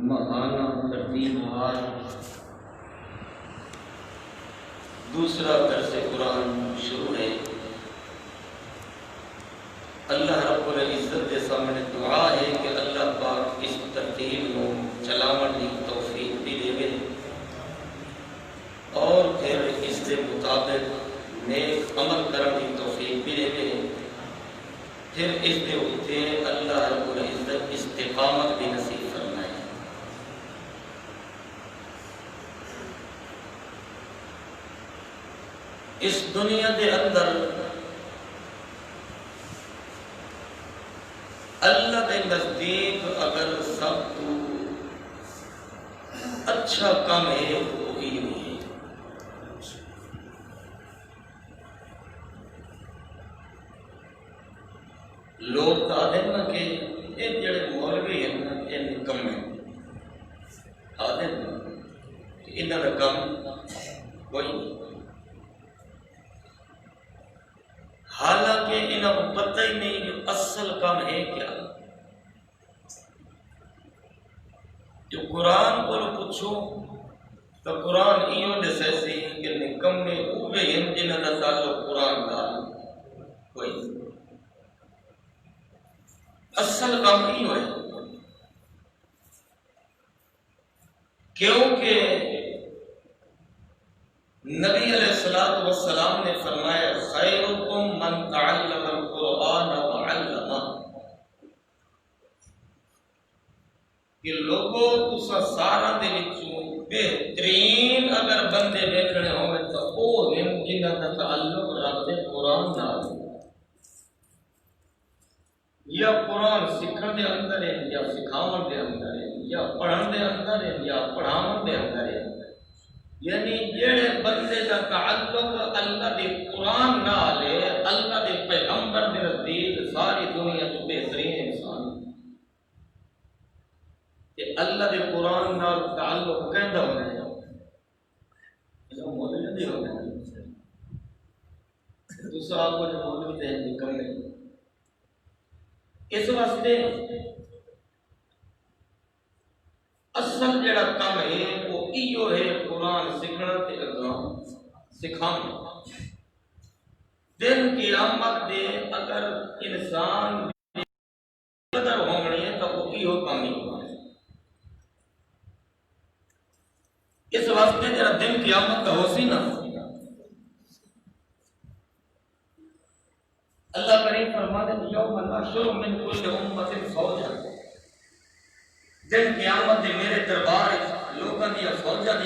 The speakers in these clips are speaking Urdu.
ماہانہ ترتیب وار دوسرا درس قرآن شروع ہے۔ اللہ رب العزت کے سامنے دعا ہے کہ اللہ پاک اس ترتیب کو چلاون کی توفیق بھی دے اور پھر اس کے مطابق نیک عمل کرنے کی توفیق بھی دے، پھر اس کے اوپر اللہ رب العزت استقامت بھی نصیب فرمائے۔ اس دنیا کے اندر اللہ کے نزدیک اگر سب تو اچھا کام ہے وہی ہے۔ لوگ آدھے نا کہ یہ جڑے مولوی ہیں نا یہ نکمے آدھے نا کہ انہاں دا کام کوئی نہیں، حالانکہ انہاں کو پتہ ہی نہیں کہ اصل کام ہے کیا۔ جو قرآن کو پوچھو تو قرآن ایو دسے سی کہ نکمے اوے ہیں جنہاں دا تعلق قرآن نال کوئی نہیں، اصل کام ایو ہے۔ کیونکہ نبی علیہ الصلوۃ والسلام نے فرمایا خیرکم من تعلم القرآن وعلمہ، کہ لوگوں تسا سارا دے وچوں بہترین اگر بندے دیکھنے ہوئے تو وہ ہیں جنہاں دا تعلق رب دے قرآن نال، یا قرآن سکھن دے اندر ہے یا سکھاون دے اندر ہے یا پڑھن دے اندر ہے یا پڑھاون دے اندر ہے، یعنی جڑے بندے دا تعلق اللہ دے قرآن نال ہے، اللہ دے پیغمبر دے نزدیک ساری دنیا تو بہترین انسان کہ اللہ دے قرآن نال تعلق کہندا ہونا ہے۔ یہ مولوی نہیں ہونا ہے، دوسرا آپ کو جو مولوی تے نکلنے اس واسطے اصل جڑا کام ہے وہ ایو ہے قرآن سکھنا تے اگاں سکھانا۔ دن قیامت دے اگر انسان قدر ہونی ہے تو وہ ایو کام ہی ہونا ہے۔ اس واسطے جڑا دن قیامت کا ہو سی نا، اللہ کریم فرماتے ہیں یوم نحشر من کل امت فوجا، دن قیامت دے میرے دربار لوگاں دیا فوجاں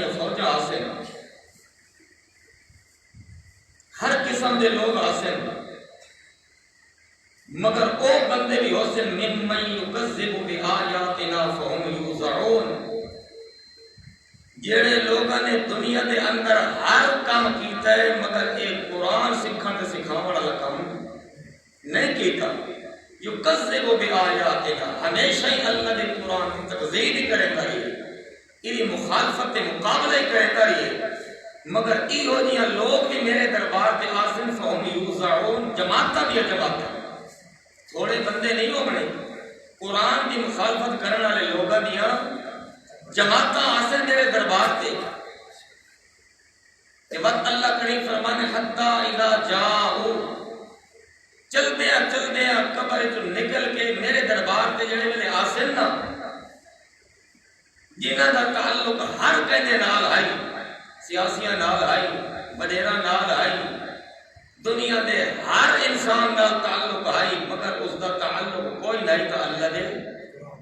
آسن، ہر قسم دے لوگ آسن، مگر او بندے بھی ہوسن ممن یکذب بآیاتنا فہم یوزعون، جڑے لوگاں نے دنیا دے اندر ہر کام کیتا ہے مگر ایک قرآن سکھن تے سکھاون والا کام نہیں کیتا۔ یکذب بآیاتنا، ہمیشہ ہی اللہ دے قرآن کی تکذیب ہی کرتا رہی، یہ مخالفت مقابلہ ہی کرتا رہی، مگر ایہو جیاں لوگ بھی میرے دربار تے آسن فہم یوزعون، جماعتاں بھی جماعتاں تھوڑے بندے نہیں ہو بنے، قرآن کی مخالفت کرنے والے لوگاں دیاں جماعتاں آسن میرے دربار تے۔ وقت اللہ کریم فرمانے حتی اذا جاؤ، چلدے ہیں قبر تو نکل کے میرے دربار تے جڑے والے آسن نا، جنہاں دا تعلق ہر کہنے نال آئی، سیاسیاں نال آئی، وڈیراں نال آئی، دنیا دے ہر انسان نال تعلق آئی، مگر اس دا تعلق کوئی نہیں تھا اللہ دے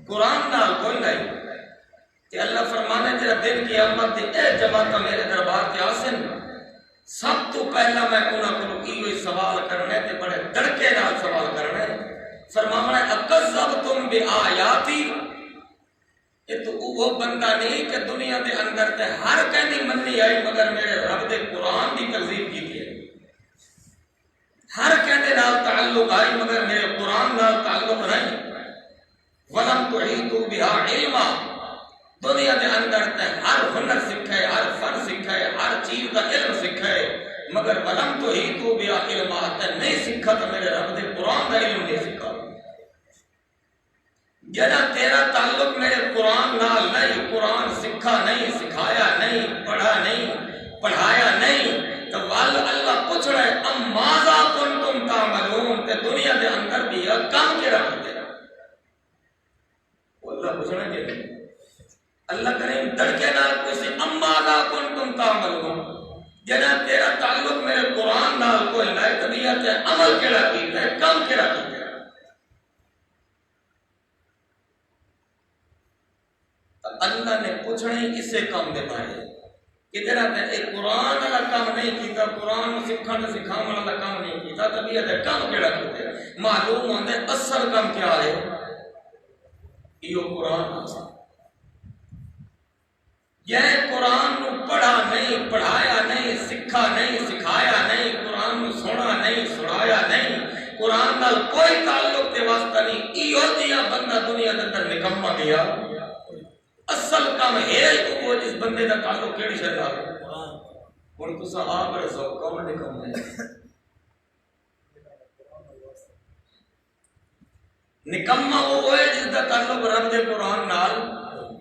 قرآن نال کوئی نہیں۔ کہ اللہ فرمانے تیرا دن قیامت دے اے جماعتاں میرے دربار تے آسن، سب تو پہلا میں انہاں کو ایو سوال کرنے تے بڑے دڑکے نال سوال کرنے، فرمانا اکذبتم بآیاتی، یہ تو وہ بندہ نہیں کہ دنیا دے اندر تے ہر کہنی منی آئی مگر میرے رب دے قرآن دی تکذیب کی ہے، ہر کہنے نال تعلق آئی مگر میرے قرآن نال تعلق نہیں۔ ولم تحیطوا بها علما، دنیا دے اندر تے ہر ہنر سکھے، ہر فن سکھے، ہر چیز کا علم سکھے، مگر ولم تحیطوا بها علما، تے نہیں سکھا تو میرے رب دے قرآن دا علم نہیں سکھا۔ جنا تیرا تعلق میرے قرآن نال نہیں قرآن سکھا نہیں، سکھایا نہیں، پڑھا نہیں، پڑھایا نہیں، تو اللہ پوچھ رہے ام ماذا کنتم تعملون، کہ دنیا کے اندر بھی کام کے رکھتے اللہ پوچھ رہے کہ نہیں۔ اللہ کریم دڑکے نال پوچھے ام ماذا کنتم تعملون، جناب تیرا تعلق میرے قرآن نال کوئی نہ ہے، طبیعت ہے عمل کیڑا کیتا ہے، کام کیڑا کیتا ہے۔ اللہ نے پوچھنے اسے کام دے بارے کہ تیرا ایک قرآن والا کام نہیں کیتا، قرآن سکھانا سکھاون والا کام نہیں کیتا، طبیعت ہے کام کیڑا کیتا ہے۔ معلوم ہوتا ہے اصل کام کیا ہے، یہ قرآن آسا یہ قرآن نو پڑھا نہیں، پڑھایا نہیں، سکھا نہیں، سکھایا نہیں، قرآن نو سنا نہیں، سنایا نہیں، قرآن نال کوئی تعلق تے واسطہ نہیں، ایو دیا بندہ دنیا کے اندر نکما گیا۔ اصل کام ہے وہ جس بندے کا تعلق کیڑی شے نال ہے، ہن تساں آپ رسو کون نکما ہے، نکما وہ ہے جس کا تعلق رب دے قرآن نال،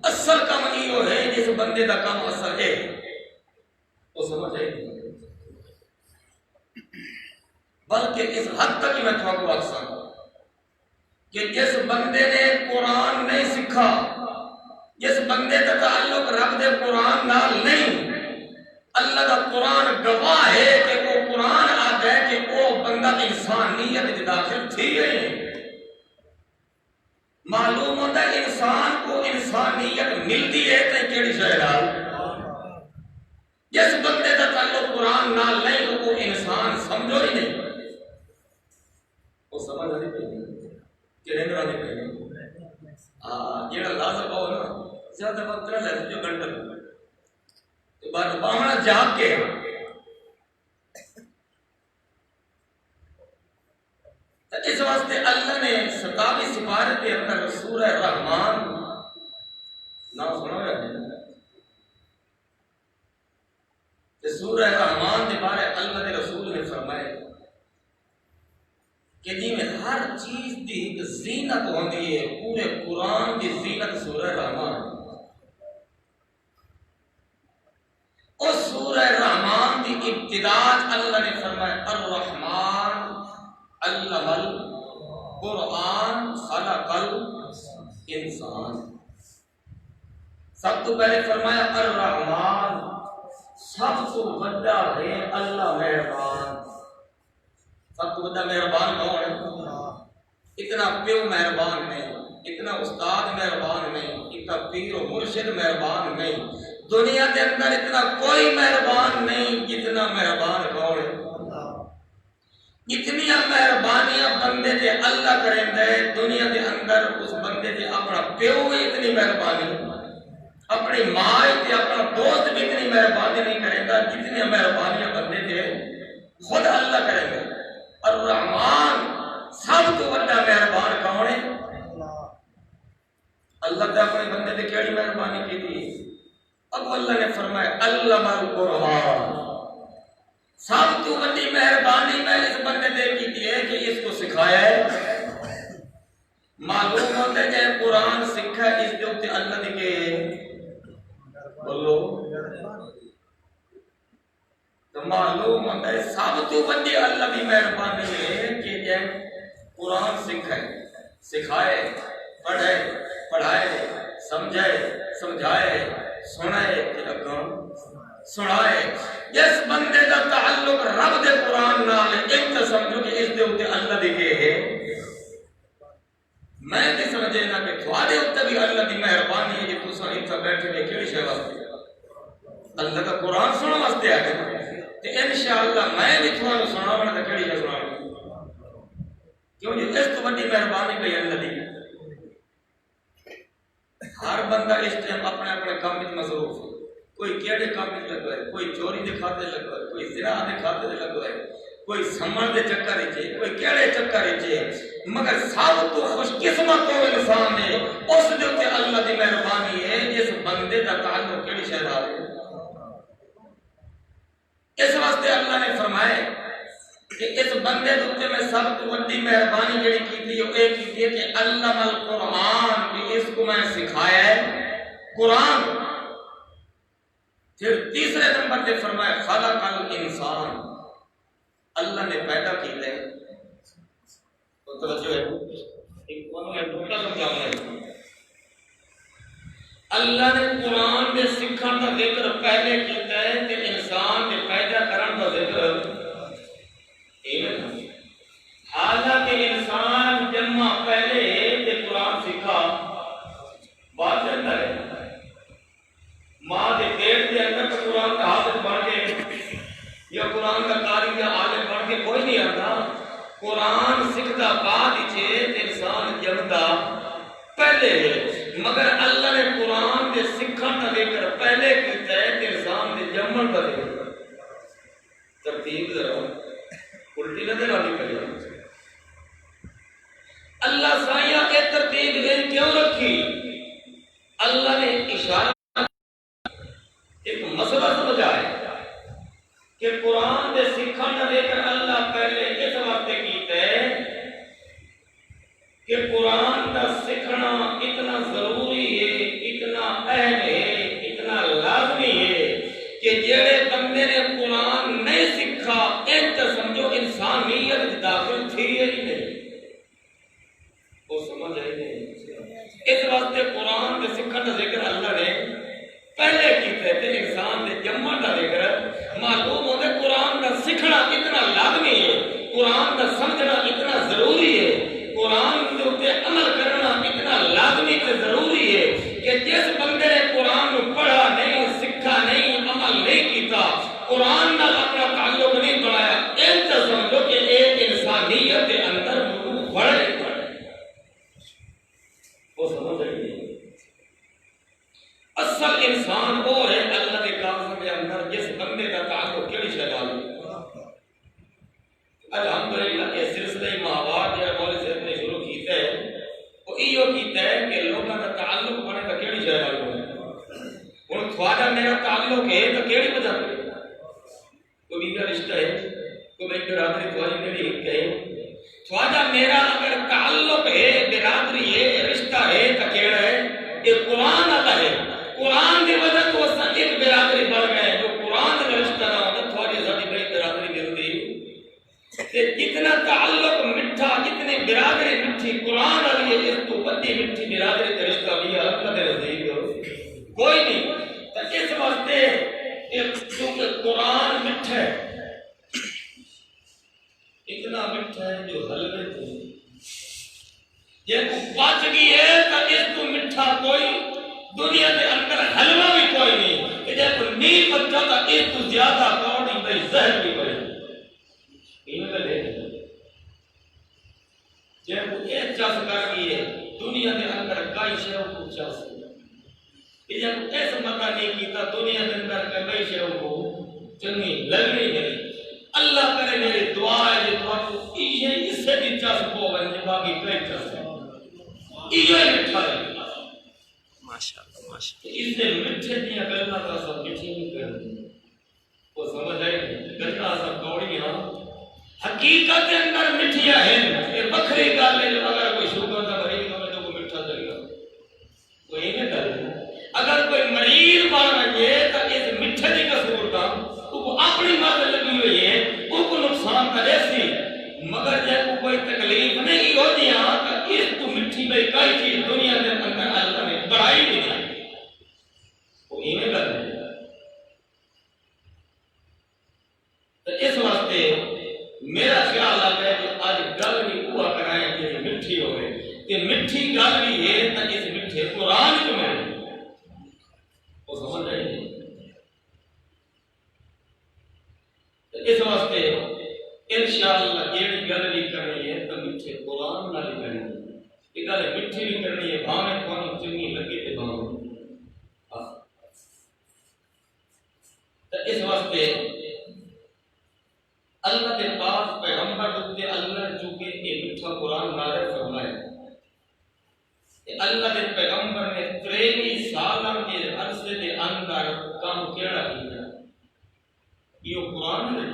اصل کام ایو ہے جس بندے دا کام اصل ہے، وہ سمجھ ہے۔ بلکہ اس حد تک میں تھوڑا کو آسان کہ جس بندے نے قرآن نہیں سکھا، جس بندے کا تعلق رب دے قرآن نال نہیں، اللہ دا قرآن گواہ ہے کہ وہ قرآن آتا ہے کہ وہ بندہ انسانیت کے داخل تھی ہے۔ معلوم ہوتا ہے انسان کو انسانیت ملتی ہے تو کیڑی شے نال، جس بندے کا تعلق قرآن نال نہیں وہ انسان سمجھو ہی نہیں، وہ سمجھ نہیں پئی کہ نہیں راضی پئی۔ جیڑا لازم ہو نا زیادہ وقت نہ لے جو گھنٹہ تو بعد باہنا جاگ کے اس واسطے اللہ نے 27 سپارے کے اندر سورہ رحمان نام سنا ہے کہ سورہ رحمان کے بارے اللہ کے رسول نے فرمایا کہ جی میں ہر چیز کی ایک زینت ہوندی ہے، پورے قرآن کی زینت سورہ رحمان۔ اس سورہ رحمان کی ابتدا اللہ نے فرمایا الرحمن علم القرآن خلق الانسان۔ سب تو پہلے فرمایا الرحمن، سب تو بڑا ہے اللہ مہربان۔ سب تو بڑا مہربان کون ہے؟ اتنا پیو مہربان نہیں، اتنا استاد مہربان نہیں، اتنا پیر و مرشد مہربان نہیں، دنیا کے اندر اتنا کوئی مہربان نہیں جتنا مہربان کون ہے؟ اتنی مہربانیاں بندے دے اللہ کریں دے دنیا کے اندر اس بندے دے اپنا پیو بھی اتنی مہربانی، اپنی ماں تے اپنا دوست بھی اتنی مہربانی نہیں کرے گا جتنی مہربانیاں بندے دے خود اللہ کریں گے۔ الرحمن سب تو بڑا مہربان کون ہے؟ اللہ نے اپنے بندے دے کیڑی مہربانی کی تھی؟ اب اللہ نے فرمایا علم القرآن، سب تو بڑی مہربانی میں اس بندے دے کی ہے کہ اس کو سکھایا ہے۔ معلوم ہوتا ہے کہ قرآن سکھا اس کے اوپر اللہ نے کہ بولو تو معلوم ہوتا ہے سب تو بڑی اللہ کی مہربانی ہے کہ جب قرآن سکھائے، سکھائے، پڑھے، پڑھائے، سمجھائے، سمجھائے، سنائے کہ اگوں سنائے۔ جس بندے کا تعلق رب دے قرآن نال ایک تو سمجھو کہ اس دے اوپر اللہ دی کے ہے، میں نہیں سمجھے نا کہ تھوڑے اوپر بھی اللہ دی مہربانی ہے کہ تساں اتھا بیٹھے نے کیڑی شے واسطے اللہ کا قرآن سنن واسطے آ گئے تے انشاءاللہ میں بھی تھوڑا سناواں تے کیڑی شے سناواں کیوں جی اس تو بڑی مہربانی پئی اللہ دی۔ ہر بندہ اس ٹائم اپنے اپنے کام میں مصروف ہے، کوئی کیڑے کام میں لگا ہے، کوئی چوری دے کھاتے لگا ہے، کوئی زنا دے کھاتے لگا ہے، کوئی سمن دے چکر وچ ہے، کوئی کیڑے چکر وچ ہے، مگر سب تو خوش قسمت وہ انسان ہے اس دے تے اللہ دی مہربانی ہے جس بندے دا تعلق کیڑی شے نال ہے۔ اس واسطے اللہ نے فرمایا کہ اس بندے دے اوپر میں سب تو بڑی مہربانی جڑی کیتی ہے وہ یہ کیتی ہے کہ علم القرآن کہ اس کو میں سکھایا ہے قرآن. پھر تیسرے نمبر پہ فرمایا خلق الانسان، اللہ نے پیدا کیا ہے. تو توجہ ہے، ایک نقطہ سمجھاؤں گا. اللہ نے قرآن دے سکھن کا ذکر پہلے کیتا ہے کہ انسان دے پیدا کرن کا ذکر حالانکہ انسان جنم پہلے تے قرآن سیکھا بعد چلتا ہے. ماں دے پیٹ کے اندر قرآن کا حافظ بن کے یا قرآن کا قاری یا عالم بن کے کوئی نہیں آتا. قرآن سکھدا بعد ہی انسان جمدا پہلے ہے. مگر اللہ نے قرآن دے سکھن کا ذکر پہلے کیتا ہے کہ انسان دے جمن کا ذکر. ترتیب ذرا الٹی نہ دلانی پڑی. اللہ سائیاں کے ترتیب کیوں رکھی؟ اللہ نے اشارہ ایک مسئلہ سمجھا ہے کہ قرآن دے سکھن کا ذکر اللہ پہلے اس واسطے کیتا ہے کہ قرآن کا سیکھنا اتنا ضروری ہے، اتنا اہم ہے، اتنا لازمی ہے کہ جڑے بندے نے قرآن نہیں سیکھا ایک سمجھو انسانیت داخل تھی ہی نہیں. وہ سمجھ آئی نہیں. اس واسطے قرآن کے سیکھن کا ذکر اللہ نے پہلے کیتا ہے. انسان کے جمن کا ذکر معلوم ہوتا ہے. قرآن کا سیکھنا اتنا لازمی ہے، قرآن کا سمجھنا اتنا ضروری ہے، قرآن کے اوپر عمل کرنا اتنا لازمی تے ضروری ہے کہ جس بندے نے قرآن کو پڑھا نہیں، سکھا نہیں، عمل نہیں کیتا، قرآن نال اپنا تعلق نہیں بنایا، ایک سمجھو کہ ایک انسانیت کے اندر بڑھ نہیں پڑے. وہ سمجھ رہی ہے. اصل انسان وہ ہے اللہ کے کام کے اندر جس بندے کا تعلق کیڑی شے نال. الحمدللہ یہ سلسلہ ماہوار جو مولوی صاحب نے شروع کیتا ہے وہ ایو کیتا ہے کہ لوگوں کا تعلق بنے تو کیڑی شے نال ہوے. ہن تھوڑا میرا تعلق ہے تو کیڑی وجہ سے کوئی بھی رشتہ ہے، کوئی میری برادری تھوڑی میری ایک ہے. تھوڑا میرا اگر تعلق ہے، برادری ہے، رشتہ ہے تو کیڑا ہے؟ یہ قرآن آتا ہے. قرآن کی وجہ تو ایک برادری بن گئے. جو قرآن کا رشتہ نہ ہوتا تھوڑی ساری بڑی برادری ملتی. جتنا تعلق مٹھا، جتنی برادری مٹھی قرآن والی ہے، اس تو بڑی مٹھی برادری کا رشتہ بھی اللہ کے نزدیک کوئی نہیں. تو اس واسطے کیونکہ قرآن مٹھا ہے، اتنا مٹھا ہے جو حلوے کو یہ بچ گئی ہے تو اس تو مٹھا کوئی دنیا کے اندر حلوہ بھی کوئی نہیں. کہ جب کوئی نہیں بچا تو اس تو زیادہ کوڑی بھائی زہر بھی بھائی. جب ایک چس کر گئی ہے دنیا کے اندر کئی شہروں کو چس کہ جب ایسا مکہ نہیں کیتا دنیا کے اندر کئی شہروں کو چنگی لگنی نہیں. اللہ کرے میری دعا ہے جو دعا کو یہ اس سے بھی چس کو بننے باقی کئی چس ہے یہ مٹھا ہے. ماشاءاللہ ماشاءاللہ. اس سے مٹھے دیا گلنا کا سب مٹھی نہیں کرنی. وہ سمجھ آئے گلنا سب دوڑیاں حقیقت کے اندر مٹھیاں ہیں. یہ بکھری گل ہے. اگر کوئی شوگر کا مریض ہو تو کوئی مٹھا چلے گا کوئی نہیں کرے. اگر کوئی مریض بن گئے تو اس مٹھے کی قصور کا وہ اپنی مرض لگی ہوئی ہے وہ کو نقصان کرے سی. مگر جب کوئی تکلیف نہیں ہو دیا تو اس تو مٹھی بھائی کئی چیز دنیا کے اندر اللہ نے بڑھائی نہیں ہے. وہ ایویں کر رہے تو اس واسطے میرا خیال آتا ہے کہ آج گل بھی ہوا کرائیں کہ مٹھی ہوئے کہ مٹھی گل بھی ہے تو اس مٹھے قرآن کو میں وہ سمجھ رہے ہیں. اس واسطے انشاءاللہ یہ گل بھی کرنی ہے تو مٹھے قرآن نہ بھی کرنی ہے. یہ گل مٹھی بھی کرنی ہے بھاویں کون چنگی لگے تے بھاویں. تو اس واسطے اللہ کے پاس پیغمبر تے اللہ نے چونکہ یہ میٹھا قرآن نازل فرمایا کہ اللہ کے پیغمبر نے 23 سالوں کے عرصے کے اندر کام کیڑا کیا یہ قرآن ہے.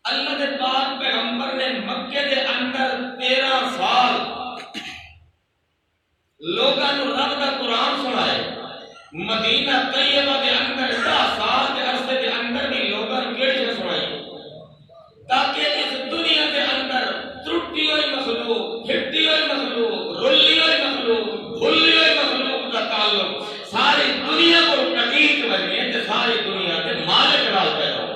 اللہ کے پاک پیغمبر نے مکے کے اندر 13 سال لوگوں کو رب کا مدینہ طیبہ دے اندر 10 سال کے عرصے دے اندر بھی لوگوں نے کیڑی سنائی تاکہ اس دنیا کے اندر ترٹی ہوئی مخلوق، پھٹی ہوئی مخلوق، رلی ہوئی مخلوق، بھلی ہوئی مخلوق کا تعلق ساری دنیا کو ٹکیٹ بنے تے ساری دنیا کے مالک نال پیدا ہو۔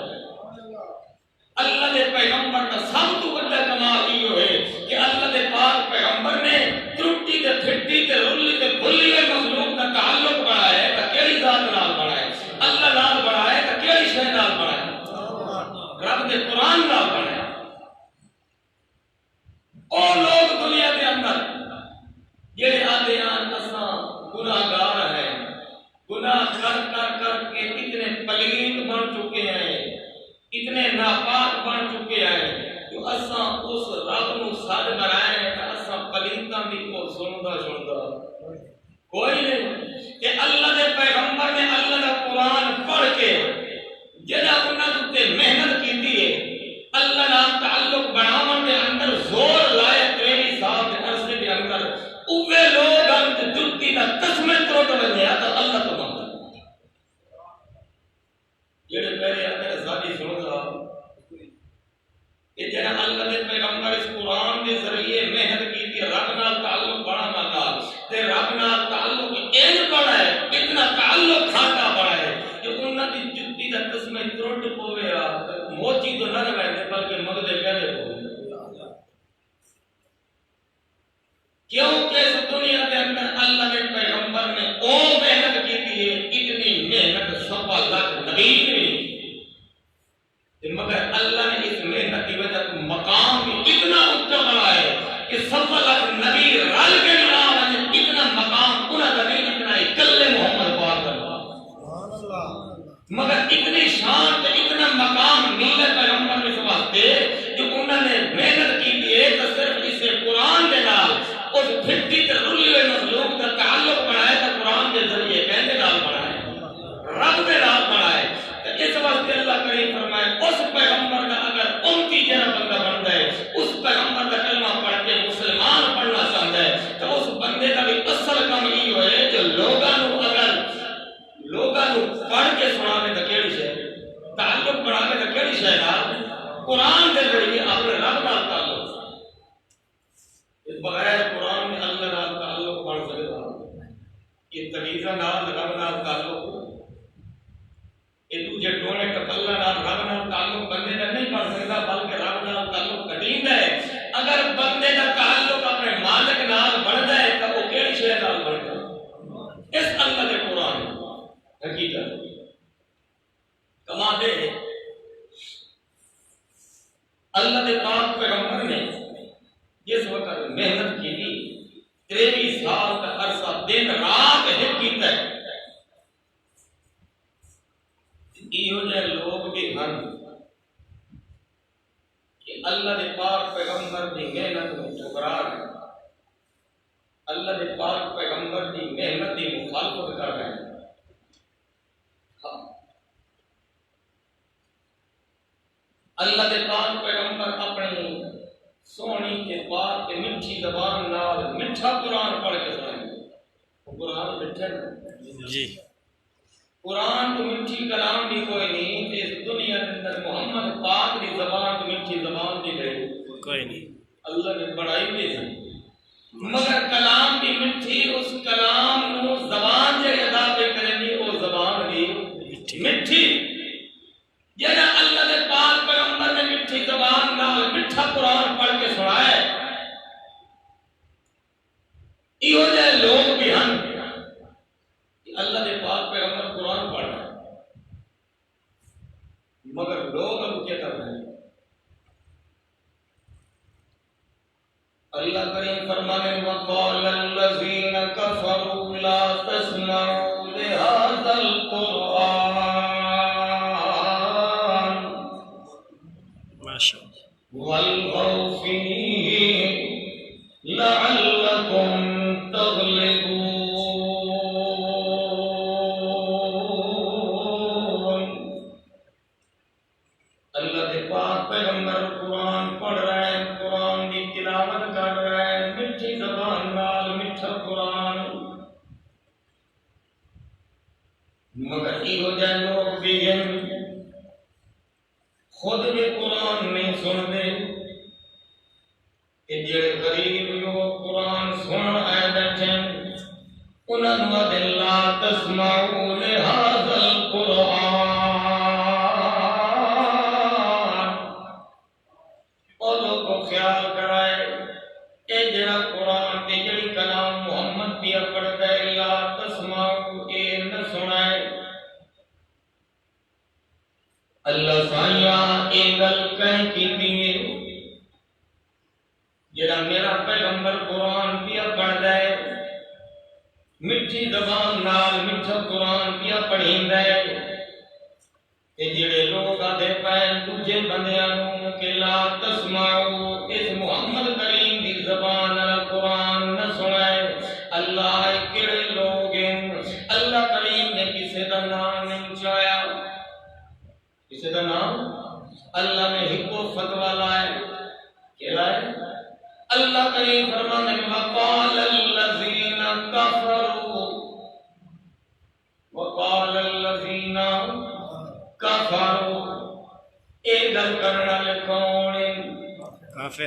اللہ دے پیغمبر کا سب تو بڑا کمال یہ ہے کہ اللہ دے پاک پیغمبر نے ترٹی تے پھٹی تے رلی تے بھلی ہوئی مخلوق کا تعلق بنایا ہے کہ کیڑی ذات نال بنایا ہے، اللہ نال بنایا ہے کہ کیڑی شے نال بنایا ہے، رب دے قرآن نال بنایا ہے۔ او لوگ دنیا کے اندر یہ آتے ہیں اساں گناہگار ہیں، گناہ کر کر کر کے اتنے پلید بن چکے ہیں، اتنے ناپاک بن چکے ہیں کہ اساں اس رب نو سج بنائے ہیں کہ اساں پلیداں دی کو سندا کوئی نہیں کہ اللہ دے پیغمبر نے اللہ دا قرآن پڑھ کے جڑا انہاں تے محنت کیتی ہے اللہ نال تعلق بناون دے اندر زور لائے 23 سال دے عرصے دے اندر اوے لوگ ہم جُتی دا قسمیں توڑ رہے ہیں تو اللہ تو مانگا جڑے پہلے اگر زادی سن رہا کہ جڑا اللہ دے پیغمبر اس قرآن دے ذریعے محنت کیتی رب نال تعلق بڑھانا نال تے رب نال تعلق این بڑا ہے اتنا تعلق کھاتا بڑا ہے کہ انہاں دی جُتی دا قسمیں توڑ پوے آ موچی تو نہ رہے بلکہ مغدے پیادے ہوئے کیونکہ اس دنیا کے اندر اللہ کے پیغمبر نے او محنت کی تھی اتنی محنت 100 لاکھ نبی نہیں مگر اللہ نے اس محنت کی وجہ سے مقام بھی اتنا اونچا بنایا ہے کہ 100 لاکھ نبی رل کے نام ہے اتنا مقام انہاں کا نہیں اتنا ہی کلے محمد پاک کا مگر اتنی شان تے اتنا مقام ملے پیغمبر نے واسطے جو انہوں نے محنت کی تھی تو صرف اسے قرآن کے نال اس پھٹی تے رلی ہوئے مخلوق کا تعلق بنایا تھا قرآن کے ذریعے کہنے نال بنایا رب کے نال بنایا تو اس واسطے اللہ کریم فرمائے اس پیغمبر کا اگر امتی جرا بندہ بنتا ہے اس پیغمبر کا کلمہ پڑھ کے مسلمان پڑھنا چاہتا ہے تو اس بندے کا بھی اصل کام یہ ہے جو لوگوں اگر لوگوں پڑھ کے سنانے تو کیڑی شے تعلق بنانے تو کیڑی شے نال قرآن کے ذریعے اپنے رب نال تعلق بغیر قرآن میں اللہ نال تعلق بن سکتا یہ طریقہ نال رب نال تعلق یہ دوجے ٹونے کا اللہ نال رب نال تعلق بندے کا نہیں بن سکتا بلکہ رب نال تعلق قدیم ہے اگر بندے کا تعلق اپنے مالک نال بنتا ہے تو وہ کیڑی شے نال بنتا ہے اس اللہ کے قرآن حقیقت کما دے اللہ کے پاک پیغمبر نے جس وقت محنت کی تھی 23 سال کا عرصہ دن رات ہٹ کیتا ہے یہ جائے لوگ بھی ہن کہ اللہ کے پاک پیغمبر کی محنت کو ٹھکرا رہے ہیں اللہ کے پاک پیغمبر کی محنت کی مخالفت کر رہے ہیں اللہ کے پاک پیغمبر اپنی سونی کے پاک کے میٹھی زبان نال میٹھا قرآن پڑھ کے سنائیں قرآن میٹھا جی قرآن تو میٹھی کلام بھی کوئی نہیں اس دنیا کے اندر محمد پاک کی زبان تو میٹھی زبان دی گئی کوئی نہیں اللہ نے بڑائی بھی ہے مگر کلام بھی میٹھی اس کلام نو زبان جو ادا پہ کریں گی وہ زبان بھی میٹھی جیسا اللہ کے پاک پیغمبر نے میٹھی زبان نال میٹھا قرآن پڑھ کے سنایا یہ جائے لوگ بھی ہن اللہ کے پاک پیغمبر قرآن پڑھ رہے ہیں مگر لوگ اب کیا کر رہے ہیں اللہ کریم فرمانے وقال الذین کفروا لا تسمعوا لهذا القرآن والغوا فيه لعلكم تغلبون اللہ کے پاک پیغمبر قرآن پڑھ رہے ہیں قرآن کی تلاوت کر رہے ہیں میٹھی زبان نال میٹھا قرآن مگر یہ جائے لوگ بھی خود بھی قرآن نہیں سن دے کہ جڑے غریب لوگ قرآن سن آئے بیٹھے انہوں نے دلا تسمعوا لہذا القرآن اور لوگ کو خیال کرائے اے جڑا قرآن تے جڑی کلام محمد پیا پڑھتا ہے لا تسمعوا اے نہ سنائے اللہ سائیاں اے گل کہیں کی دیئے جڑا میرا پیغمبر قرآن پیا پڑھتا ہے مٹھی زبان نال مٹھا قرآن پیا پڑھیندا ہے تے جڑے لوگ آدھے پین دوجے بندیاں نوں کہ لا تسمعوا اس محمد کریم دی زبان قرآن نہ سنائے اللہ کیڑے لوگ ہیں اللہ کریم نے کسی دا نام نہیں چایا کسی دا نام اللہ نے ہکو فتوی لائے کیا لائے اللہ کریم فرمانے وقال الذین کفروا وقال الذین کفروا اے گل کرنا لے کون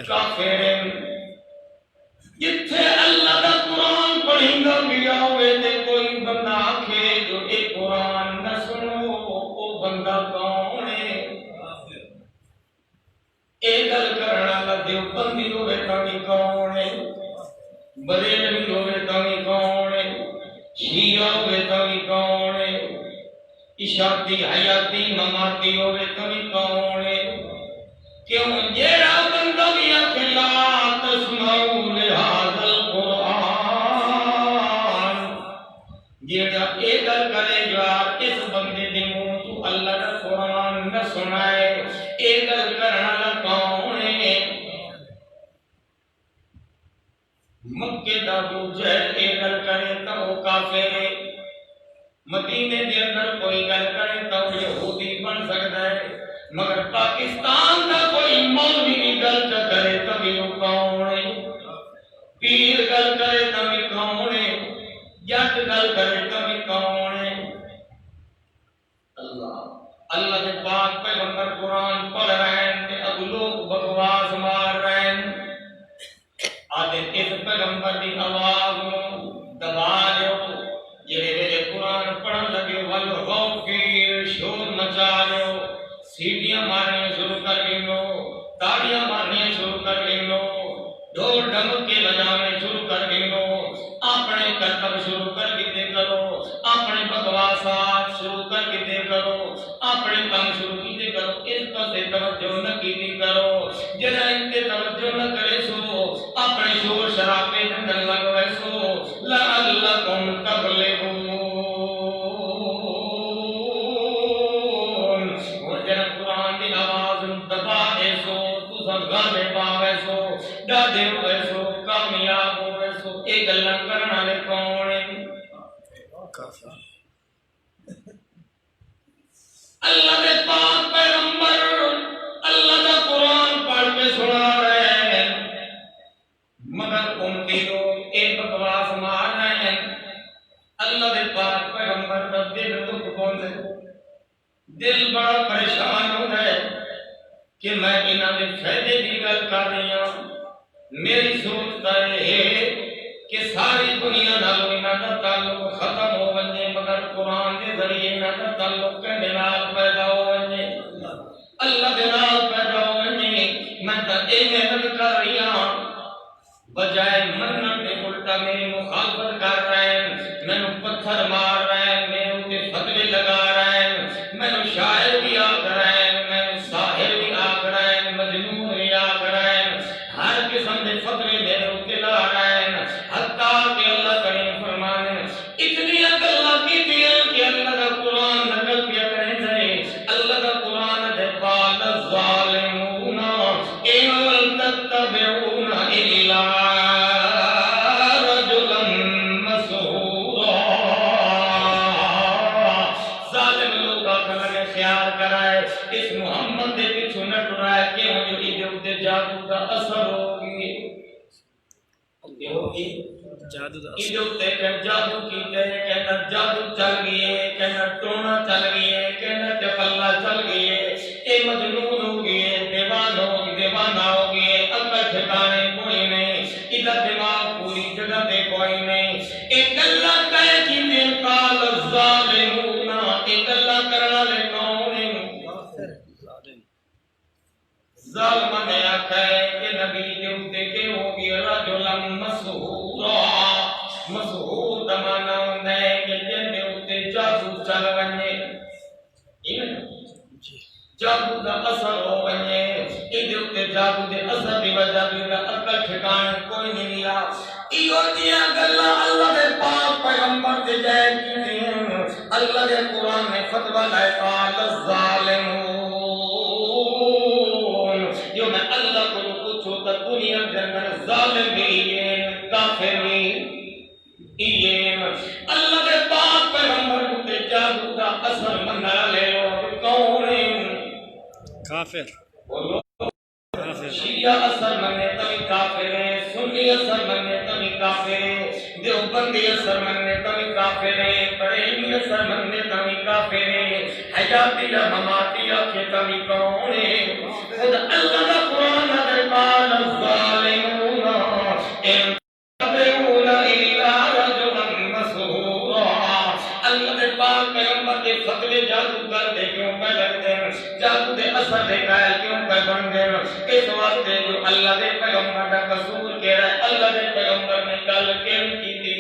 کافر جتھے اللہ دا قرآن پڑھیندا گیا ہوئے تے کوئی بندہ آکھے جو اے قرآن نہ سنو او بندہ کون ہے اے گل کرنا لا دیوبندی ہوئے تاں کون ہے بریلوی ہوئے تاں کون ہے شیعہ ہوئے تاں کون ہے اشاعتی حیاتی مماتی ہوئے تاں کون ہے کیوں جیڑا بندہ بھی آکھے لا تسمعوا لہذا القرآن جیڑا اے گل کرے جو اس بندے دے منہ تو اللہ دا قرآن نہ سنائے اے گل کرنا لا کون ہے مکے دا ابو جہل اے گل کرے تا وہ کافر ہے مدینے دے اندر کوئی گل کرے تا وہ یہودی بن سکتا ہے مگر پاکستان دا کوئی مولوی گل کرے تا بھی وہ کون ہے پیر گل کرے تا بھی کون ہے جٹ گل کرے تا بھی کون ہے اللہ کے پاک پیغمبر قرآن پڑھ رہے ہیں اب لوگ بکواس مار رہے ہیں آدھے اس پیغمبر کی آواز دبا لو جڑے ویلے قرآن پڑھن لگے والغوفی شور مچا لو سیٹیاں مارنی شروع کر لو تاڑیاں مارنی شروع کر لو ڈھول ڈمکے بجانے شروع کر لو اپنے کرتب شروع کر کے کرو اپنے بکواسات شروع کر کے کرو اپنے کام شروع کیتے کرو اس پاسے توجہ نہ کیتی کرو جڑا ان تے توجہ نہ کرے سو اپنے شور شرابے اندر لگوے سو لعلکم تغلبون اور جڑا قرآن دی آواز دبا دے سو تساں گانے پاوے سو ڈاڈے ہوئے سو کامیاب ہوئے سو اے گلاں کرن والے کون ہیں اللہ کے پاک پیغمبر اللہ کا قرآن پڑھ کے سنا رہے ہیں مگر ان کے لوگ ایک بکواس مار رہے ہیں اللہ کے پاک پیغمبر کا دل دکھ پہنچے دل بڑا پریشان ہو گئے کہ میں انہاں دے فائدے دی گل کر رہی ہوں میری سوچ تا ہے کہ ساری دنیا نالوں انہاں دا تعلق ختم ہو ونجے مگر قرآن کے ذریعے انہاں دا تعلق کہندے نال پیدا ہو ونجے اللہ دے نال پیدا ہو ونجے میں تا اے محنت کر رہی ہوں بجائے منن دے الٹا میری مخالفت کر رہے ہیں میں پتھر مار رہے ہیں میرے اوپر فتوے لگا رہے ہیں میں شاعر بھی آکھ رہے ہیں میں ساحر بھی آکھ رہے ہیں مجنون بھی آکھ رہے ہیں ہر قسم دے فتوے میرے اوپر لا رہے ہیں حتیٰ کہ اللہ کریم فرمانے اتنی اللہ کی دیا کہ اللہ کا قرآن نقل کیا کریں جائے اللہ کا قرآن دے قال الظالمون ان تتبعون الا رجلا مسحورا ظالم لوگ اپنا خیال کرائے اس محمد دے پیچھے نہ ٹرائے کہ جو ایدے جادو کا اثر ہوگی جادو تے کہ جادو کیتے کہنا جادو چل گئے کہنا چل گئی ہے کہنا تے پلہ چل گئی ہے اے مجنون ہو گئی ہے دیوانہ ہو گئی ہے عقل ٹھکانے کوئی نہیں ادھر دماغ پوری جگہ تے کوئی نہیں ایک اللہ کہے کہ دن قال الظالمون ایک اللہ کرنا لے کون ظالمہ نے آکھا ہے کہ نبی کے اتے کے ہوگی رجلا مسحورا مسحور دمانا ہوندہ ہے کہ جن دے اتے جادو چل ونجے جادو دا اثر ہو ونجے ایدے اتے جادو دے اثر دی وجہ بھی دا عقل ٹھکانے کوئی نہیں لیا ایو دیا گلہ اللہ دے پاک پیغمبر دے جائے کی دیں اللہ دے قرآن میں فتوہ لائے قال الظالمون جو میں اللہ کو پوچھو تا دنیا کے اندر ظالم بھی ہیں کافر بھی ہیں اللہ کے پاک پیغمبر کو تے جادو دا اثر منہ لے لو کون ہیں کافر بولو شیعہ اثر مننے تمی کافر ہیں سنی اثر مننے تمی کافر ہیں دیوبندی اثر مننے تمی کافر ہیں بریلوی اثر مننے تمی کافر ہیں حیاتی یا مماتی یا کہ تمی کون ہیں خود اللہ کا قرآن اگر قال الظالمون ان تبعون الا رجلا مسحورا اللہ کے پاک پیغمبر کے فتوے جادو کر دے کیوں پہ لگ دے جادو دے اثر دے قائل کیوں پہ بن دے اس وقت جو اللہ دے پیغمبر کا قصور کہہ رہا ہے اللہ دے پیغمبر نے کل کیوں کی تھی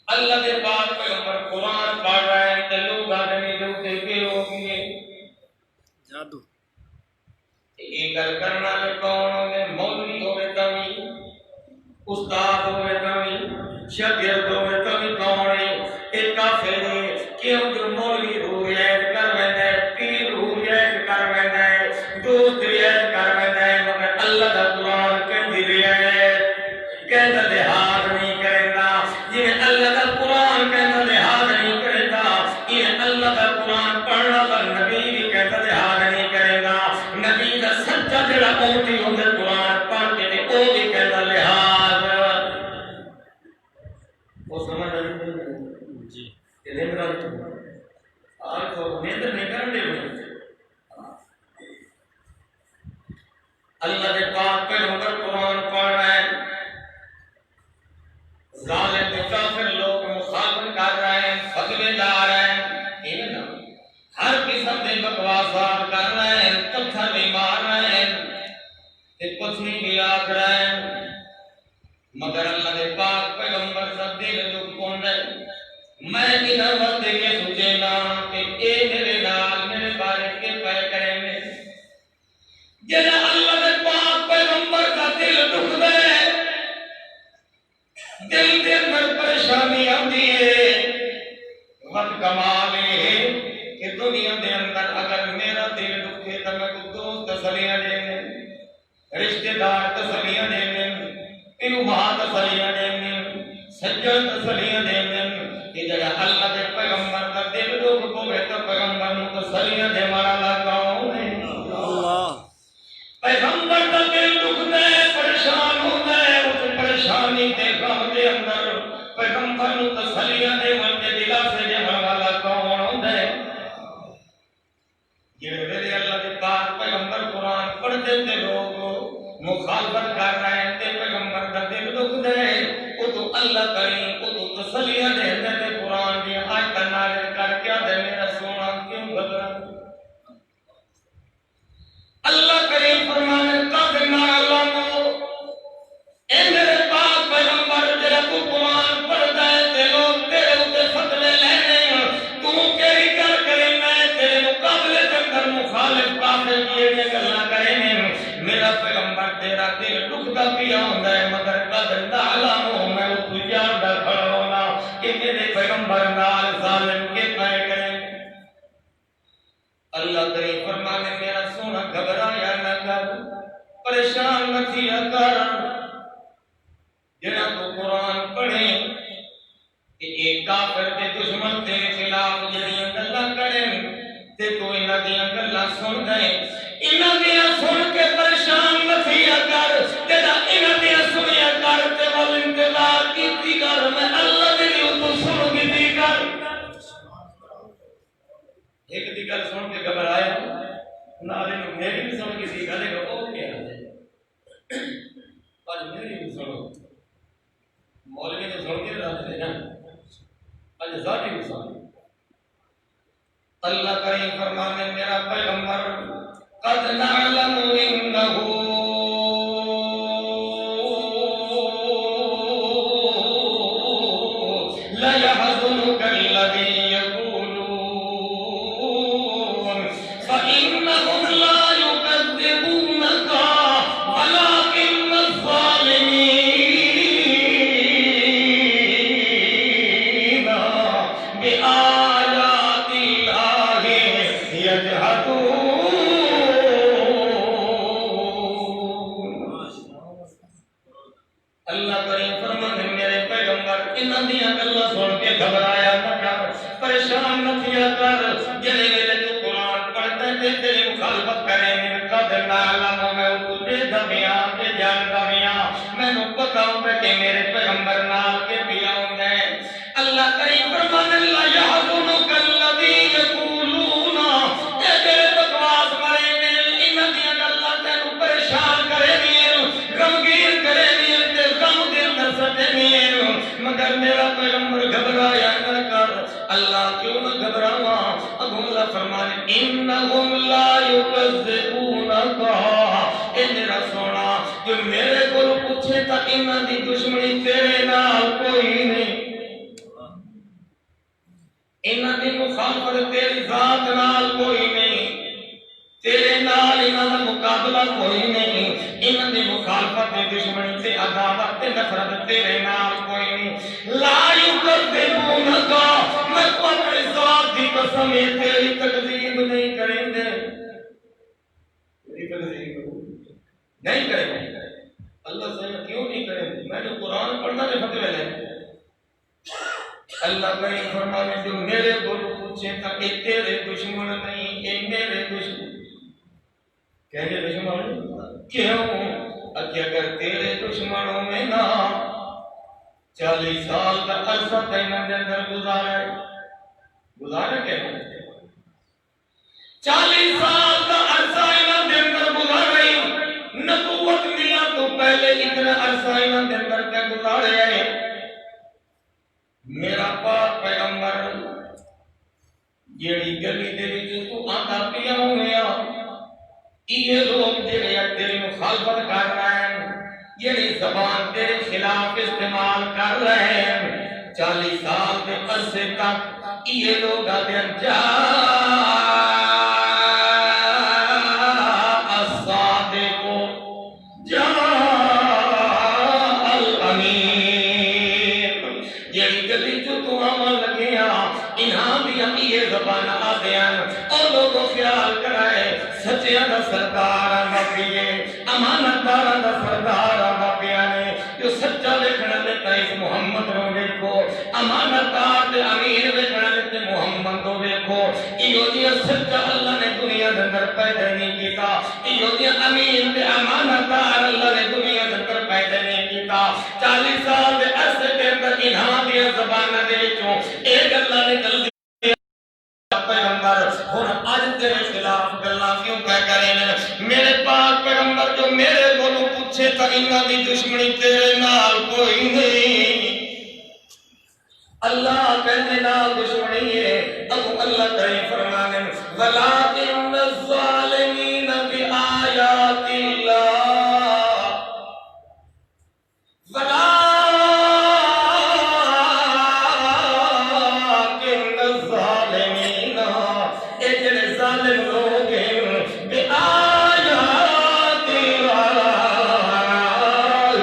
اللہ دے پاک پیغمبر قرآن پڑھ رہا ہے کہ لوگ آدمی جو دیکھے ہوگی جادو یہ گل کرنا لے کون ہوگے مولوی ہوگے تمی استاد ہوئے تمی شاگرد ہوئے تمی کون ہے ایک کافر ہے کیوں جو مولوی ہو رہے کر ویندے پیر ہو رہے کر ویندے دوست رہے کر ویندے مگر اللہ کا قرآن کہندی رہے کہندہ لحاظ نہیں کرنا جنہیں اللہ کا قرآن کہندہ لحاظ نہیں کرنا یہ اللہ کا قرآن پڑھنا پر نبی بھی کہندہ لحاظ نہیں کرنا نبی کا سچا جڑا موتی ہوندے قرآن پڑھ کے دے او بھی کہندہ لحاظ وہ سمجھ رہی جی یہ میرا آج تو نیندر نہیں کرنے ہوئے اللہ کے پاک پیغمبر قرآن پڑھ رہے ہیں ظالم کے کافر لوگ مخالفت کر رہے ہیں فتوے لا رہے ہیں یہ نا ہر قسم کے بکواسات کر رہے ہیں پتھر بھی مار رہے ہیں کہ کچھ نہیں بھی آکھ رہے ہیں مگر اللہ کے پاک پیغمبر سب دل دکھ کون ہے میں انہاں وقت یہ سوچے نا کہ اے میرے نال میرے بارے کے پہ کریں گے جنہ اللہ کے پاک پیغمبر کا دل دکھ دے دل کے اندر پریشانی آتی ہے وقت کمال ہے کہ دنیا دے اندر اگر میرا دل دکھے تو میں کو دوست تسلیاں دینے رشتہ دار تسلیاں دینے علماء تسلیاں دینے سجن تسلیاں دینے کہ جگہ اللہ دے پیغمبر کا دل دکھ کو تو پیغمبر نو تسلیاں دے مارا لگاؤں ہے اللہ پیغمبر کا دل دکھ دے پریشان ہو دے اس پریشانی دے غم دے اندر پیغمبر نو تسلیاں دے ورتے دلا سے دے والا کون ہوندا ہے جڑے میرے اللہ دے پاک پیغمبر قرآن پڑھتے تے لوگ مخالفت کر رہے ہیں تے پیغمبر کا دل دکھ دے او تو اللہ کریم او تو تسلیاں دے تے قرآن دی آیت نازل کر کے دے میرا سونا کیوں بدلا اللہ کریم فرمانے قد نعلم اے میرے پاک پیغمبر جڑا تو قرآن پڑھدا ہے تے لوگ تیرے اوتے فتوے لینے تو کیڑی گل کرے میں تیرے مقابلے دے اندر مخالف کافر کیے گئے گلاں کرے میرا پیغمبر تیرا دل دکھدا پیا ہوندا ہے مگر قد نعلم میں تو جاندا کھڑا ہونا کہ میرے پیغمبر نال ظالم کے پائے کریں اللہ کریم فرمانے میرا سونا گھبرایا نہ کر پریشان نہ کیا کر جنہاں تو قرآن پڑھے کہ ایک کافر کے دشمن تیرے خلاف جڑیاں گلاں کریں تے تو انہاں دیاں گلاں سن گئے انہاں دیاں سن کے پریشان نہ کیا کر تے انہاں دیاں سنیا کر تے ول انتظار کیتی کر میں اللہ دے لیے تو سن کیتی کر نارے میری بھی سن کسی گلے کا وہ کیا ہے آج میری بھی سنو مولوی تو سن کے رہتے ہیں نا آج ذاتی بھی سن اللہ کریم فرمانے میرا پیغمبر قد نعلم انہو لَيَحْزُنُكَ الَّذِي يَقُولُونَ فَإِنَّهُمْ لَا يُكَذِّبُونَكَ وَلَكِنَّ الظَّالِمِينَ بِآيَاتِ اللَّهِ يَجْحَدُونَ اللہ کریم فرمانے میرے پیغمبر انہاں دیاں گلاں سن کے گھبرایا نہ کر پریشان نہ کیا کر جڑے ویلے تو قرآن پڑھتے تے تیری مخالفت کریں گے قد نعلم میں تجھے دمیاں تے جان دمیاں میں نو پتہ ہوندا کہ میرے پیغمبر نال کے پیا ہوندا ہے اللہ کریم فرمانے لا يحزنك الذي يقولون اے تیرے بکواس مرے نے انہاں دیاں گلاں تینو پریشان کرے گی غمگین کرے گی مگر میرا پیغمبر گھبرایا نہ کر اللہ کیوں نہ گھبراوا اب اللہ فرمانے انہم لا یکذبونک اے میرا سونا جو میرے کو پوچھے تا انہاں دی دشمنی تیرے نال کوئی نہیں انہاں دی مخالفت تیری ذات نال کوئی نہیں تیرے نال انہاں دا مقابلہ کوئی نہیں انہاں دی مخالفت تے دشمنی تے عداوت تے نفرت تیرے نال کوئی نہیں لا یکذبونک میں تو اپنی ذات دی قسم تیری تکذیب نہیں کریں گے تیری تکذیب نہیں کریں گے اللہ سے کیوں نہیں کریں گے میں جو قرآن پڑھنا نے فتوے لے اللہ کریم فرمانے جو میرے کو پوچھے تا کہ تیرے دشمن نہیں اے میرے دشمن کہنے دشمن کیوں کہ اگر تیرے دشمنوں میں نہ 40 سال کا عرصہ تینوں کے اندر گزارا کہنے 40 سال کا عرصہ انہوں کے اندر گزارے نبوت ملا تو پہلے اتنا عرصہ انہوں کے اندر کے گزارے آئے میرا پاک پیغمبر جیڑی گلی دے وچ تو آتا پیا ہویا یہ لوگ جڑے تیری مخالفت کر رہے ہیں یہ زبان تیرے خلاف استعمال کر رہے ہیں 40 سال کے عرصے تک یہ لوگ آتے ہیں جا الصادق جا الامین یہ گلی جو تو عمل لگیا انہاں بھی ہم یہ زبان آتے ہیں اور لوگوں خیال کرائے سچیاں دا سردار آنگا پیئے امانت داران دا سردار آنگا پیانے جو سچا لکھنا لیتا ہے محمد رو دیکھو امانت دار دے امیر لکھنا لیتے محمد رو دیکھو ایو دیا سچا اللہ نے دنیا دندر پیدا نہیں کیتا ایو دیا امیر دے امانت دار اللہ نے دنیا دندر پیدا نہیں کیتا 40 سال دے عرصے کے اندر انہاں دیا زبانہ دے چوں ایک اللہ نے کل پیغمبر اور آج تیرے خلاف گلاں کیوں کہہ کریں میرے پاک پیغمبر جو میرے کو پوچھے تا انہاں دی دشمنی تیرے نال کوئی نہیں اللہ کہنے نال دشمنی ہے اب اللہ کریم فرمانے وَلَٰكِنَّ الظَّالِمِينَ بِآيَاتِ اللَّهِ وَلَٰكِنَّ الظَّالِمِينَ اے جڑے ظالم لوگ ہیں بِآيَاتِ اللَّهِ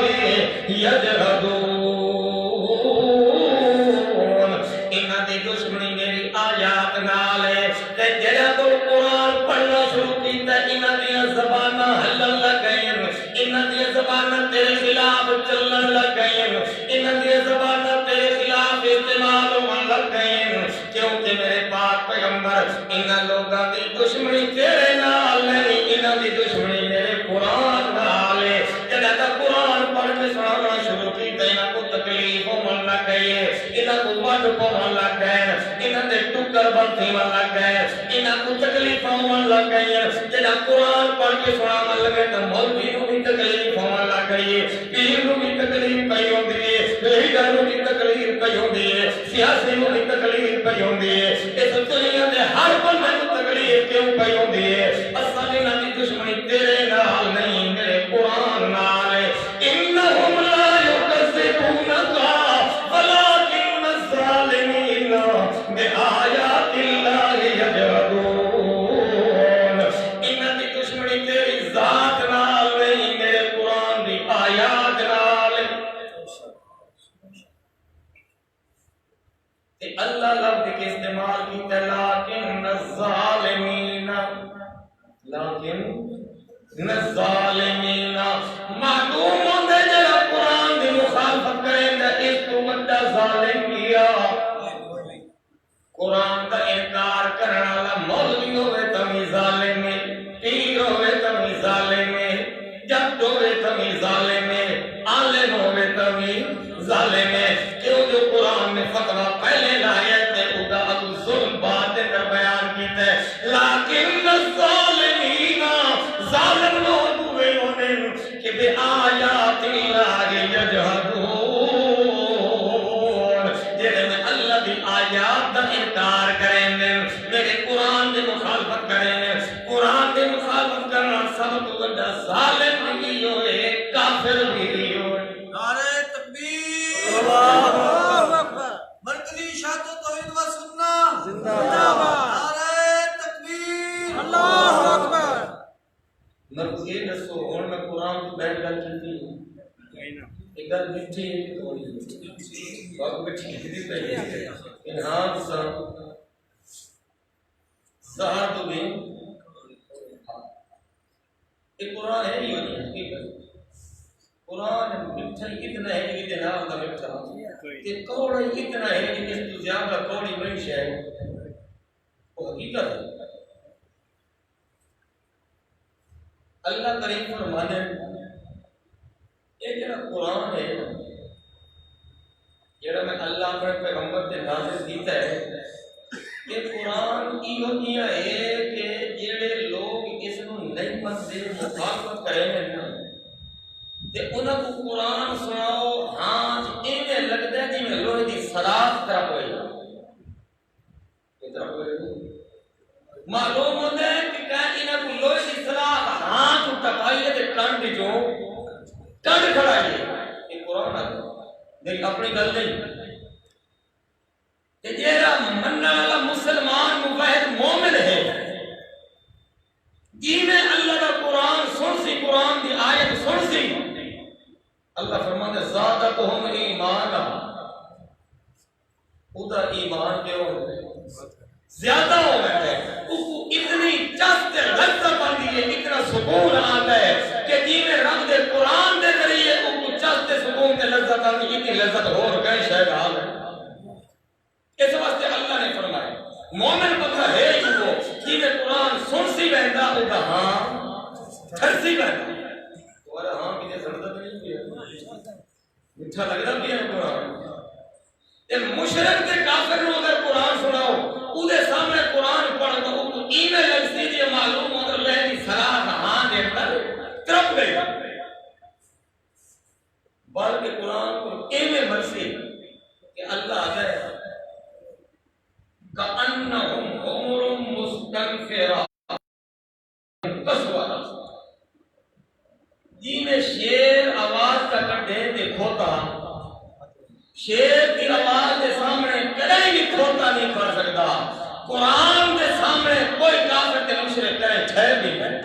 يَجْحَدُونَ انہاں دی دشمنی میری آیات نال ہے تے جڑا تو قرآن پڑھنا شروع کیتا انہاں دی زباناں ہلن لگ گئیں انہاں دی زباناں تیرے خلاف چلن لگ گئیں انہاں دی زباناں تیرے خلاف استعمال ہون لگ گئیں کیونکہ میرے پاک پیغمبر انہاں لوگاں دی دشمنی تیرے نال نہیں انہاں دی دشمنی میرے قرآن نال ہے جڑا تا قرآن پڑھ کے سنانا شروع کیتا انہاں کو تکلیف ہون لگ گئی انہاں کو وڈ پون لگ گئے انہاں دے کربن تھیمن لگ گئے انہاں کو تکلیف ہون لگ گئی جڑا قرآن پڑھ کے سناون لگے تو مولوی نو بھی تکلیف ہون لگ گئی پیر نو بھی تکلیف پئی ہوندی ہے لیڈر نو بھی تکلیف پئی ہوندی ہے سیاسی نو بھی تکلیف پئی ہوندی ہے اس دنیا دے ہر بندے نو تکلیف کیوں پئی ہوندی ہے اصل انہاں دی دشمنی تیرے نال نہیں میرے قرآن نال ہے انہم لا یکذبونک ولکن الظالمین بآیات اللہ یجحدون انہاں دی دشمنی تیری ذات نال نہیں میرے قرآن دی آیات نال تے اللہ لفظ کے استعمال کیتا لیکن الظالمین لیکن الظالمین معلوم ہوندے جڑا قرآن دی مخالفت کرے تے اس تو بڑا ظالم کیا قرآن دا انکار کرنے والا مولوی ہوئے تمی ظالم ہے پیر ہوئے تمی ظالم ہے جٹ ہوئے تمی ظالم ہے عالم ہوئے تمی ظالم ہے کیوں جو قرآن میں فتوہ پہلے لائے تھے ادا ابو ظلم بات در بیان کیتے لیکن الظالمین ظالم لوگ ہوئے انہیں کہ بے آیات اللہ یجحدون جنہیں میں اللہ دی آیات دا انکار کریں گے میرے قرآن دی مخالفت کریں گے قرآن دی مخالفت کرنا سب تو بڑا ظالم بھی ہوئے کافر بھی ہوئے نعرہ تکبیر اللہ اکبر مرکزی اشاعت و توحید و سنت زندہ باد نعرہ تکبیر اللہ اکبر مرکزی دسو اور میں قرآن کی بیٹھ گل کی تھی ایک گل مٹھی بہت مٹھی کی تھی انہاں سا سہار تو بھی ایک قرآن ہے ہی ہوئی حقیقت قرآن مٹھا اتنا ہے کہ جناب کا مٹھا کہ کوڑا اتنا ہے کہ اس تو زیادہ کوڑی منش ہے وہ حقیقت ہے اللہ کریم فرمانے یہ جڑا قرآن ہے جڑا میں اللہ اپنے پیغمبر سے نازل کیتا ہے کہ قرآن ایہو جیا ہے کہ جڑے لوگ اس کو نہیں منتے مخالفت کریں نا تے انہاں کو قرآن سناؤ ہاں ایویں لگدا ہے جویں لوہے دی سراخ طرح ہوئی اس طرح ہوئی معلوم ہوتا ہے کہ انہاں کو لوہے دی سراخ ہاتھ ٹکائی تے کن دی جو کن کھڑائی یہ قرآن ہے لیکن اپنی گل نہیں کہ جیڑا مننے والا مسلمان موحد مومن ہے جی میں اللہ کا قرآن سن سی قرآن دی آیت سن سی اللہ فرماتے زادتہم ایمانا ادھر ایمان کیوں زیادہ ہو گئے ہیں اتنی چست لذت آتی ہے اتنا سکون آتا ہے کہ جی میں رب دے قرآن دے ذریعے کو چست سکون کے لذت آتی اتنی لذت ہو گئے شاید حال ہے اس واسطے اللہ نے فرمایا مومن بندہ ہے جو جی میں قرآن سن سی بہتا ہوگا ہاں ٹھر سی بہتا تمہارا ہاں کسی سمجھتا نہیں کیا مٹھا لگتا بھی ہے قرآن مشرک کے کافر نو اگر قرآن سناؤ اودے سامنے قرآن پڑھ تو او ایویں لگسی جی معلوم ہو لے دی سلاح ہاں دے کر ترپ گئی بلکہ قرآن کو ایویں مرسی کہ اللہ آتا ہے کأنہم حمر مستنفرہ قصوارا جی میں شیر آواز کا کٹے دے کھوتا شیر کی آواز کے سامنے کدے بھی کھوتا نہیں کر سکتا قرآن کے سامنے کوئی کافر کے مشرک کرے ٹھہر نہیں ہے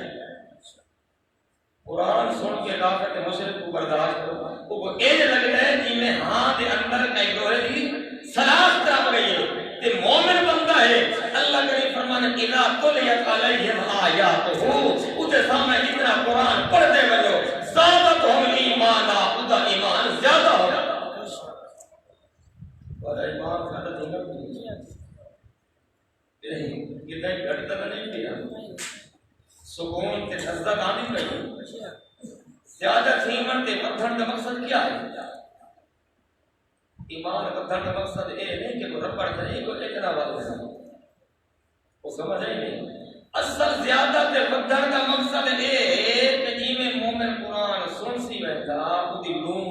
قرآن سن کے کافر کے مشرک کو برداشت کرو وہ ایج لگ رہا ہے جی میں ہاں دے اندر کئی گوھے دی سلاح طرف گئی ہے کہ مومن بندہ ہے اللہ کریم فرمانے اذا تلیت علیہم آیاتہ اسے سامنے اتنا قرآن پڑھتے بجو زادتہم ایمانا ادھا ایمان زیادہ ہو جاتا اور ایمان زیادہ دنگا کتنا گھٹتا نہیں کیا سکون کے لذت آنی نہیں زیادہ خیمن کے پتھر کا مقصد کیا ہے ایمان پتھر کا مقصد یہ نہیں کہ وہ ربڑ نہیں کو اتنا والا ہے سمجھ نہیں اصل زیادہ تے بدھن کا مقصد یہ ہے کہ جی میں مومن قرآن سن سی ویدا اودی لوں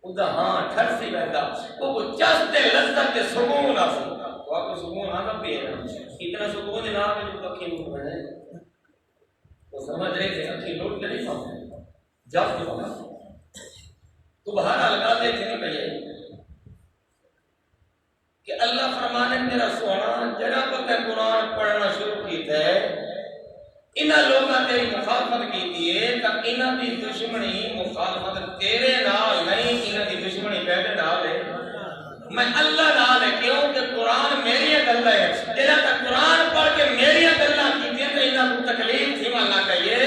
ادا ہاں ٹھر سی ویدا وہ چست لذت تے سکون آسی تو آپ کو سکون آنا بھی ہے اتنا سکون نہ آئے جو اکھی لوٹ رہے ہیں وہ سمجھ رہے تھے اکھی لوٹ کے نہیں سمجھ جب تو بنا تو بہرحال لگا دے تھے نہیں کہیے کہ اللہ فرمانے میرا سونا جگہ کو تے قرآن پڑھنا شروع کیتا ہے انہاں لوگاں تیری مخالفت کیتی ہے تا انہاں دی دشمنی مخالفت تیرے نال نہیں انہاں دی دشمنی کہتے نال ہے میں اللہ نال ہے کیوں کہ قرآن میری گل ہے جڑا تے قرآن پڑھ کے میری گلاں کیتیاں تے انہاں کو تکلیف تھی ماننا چاہیے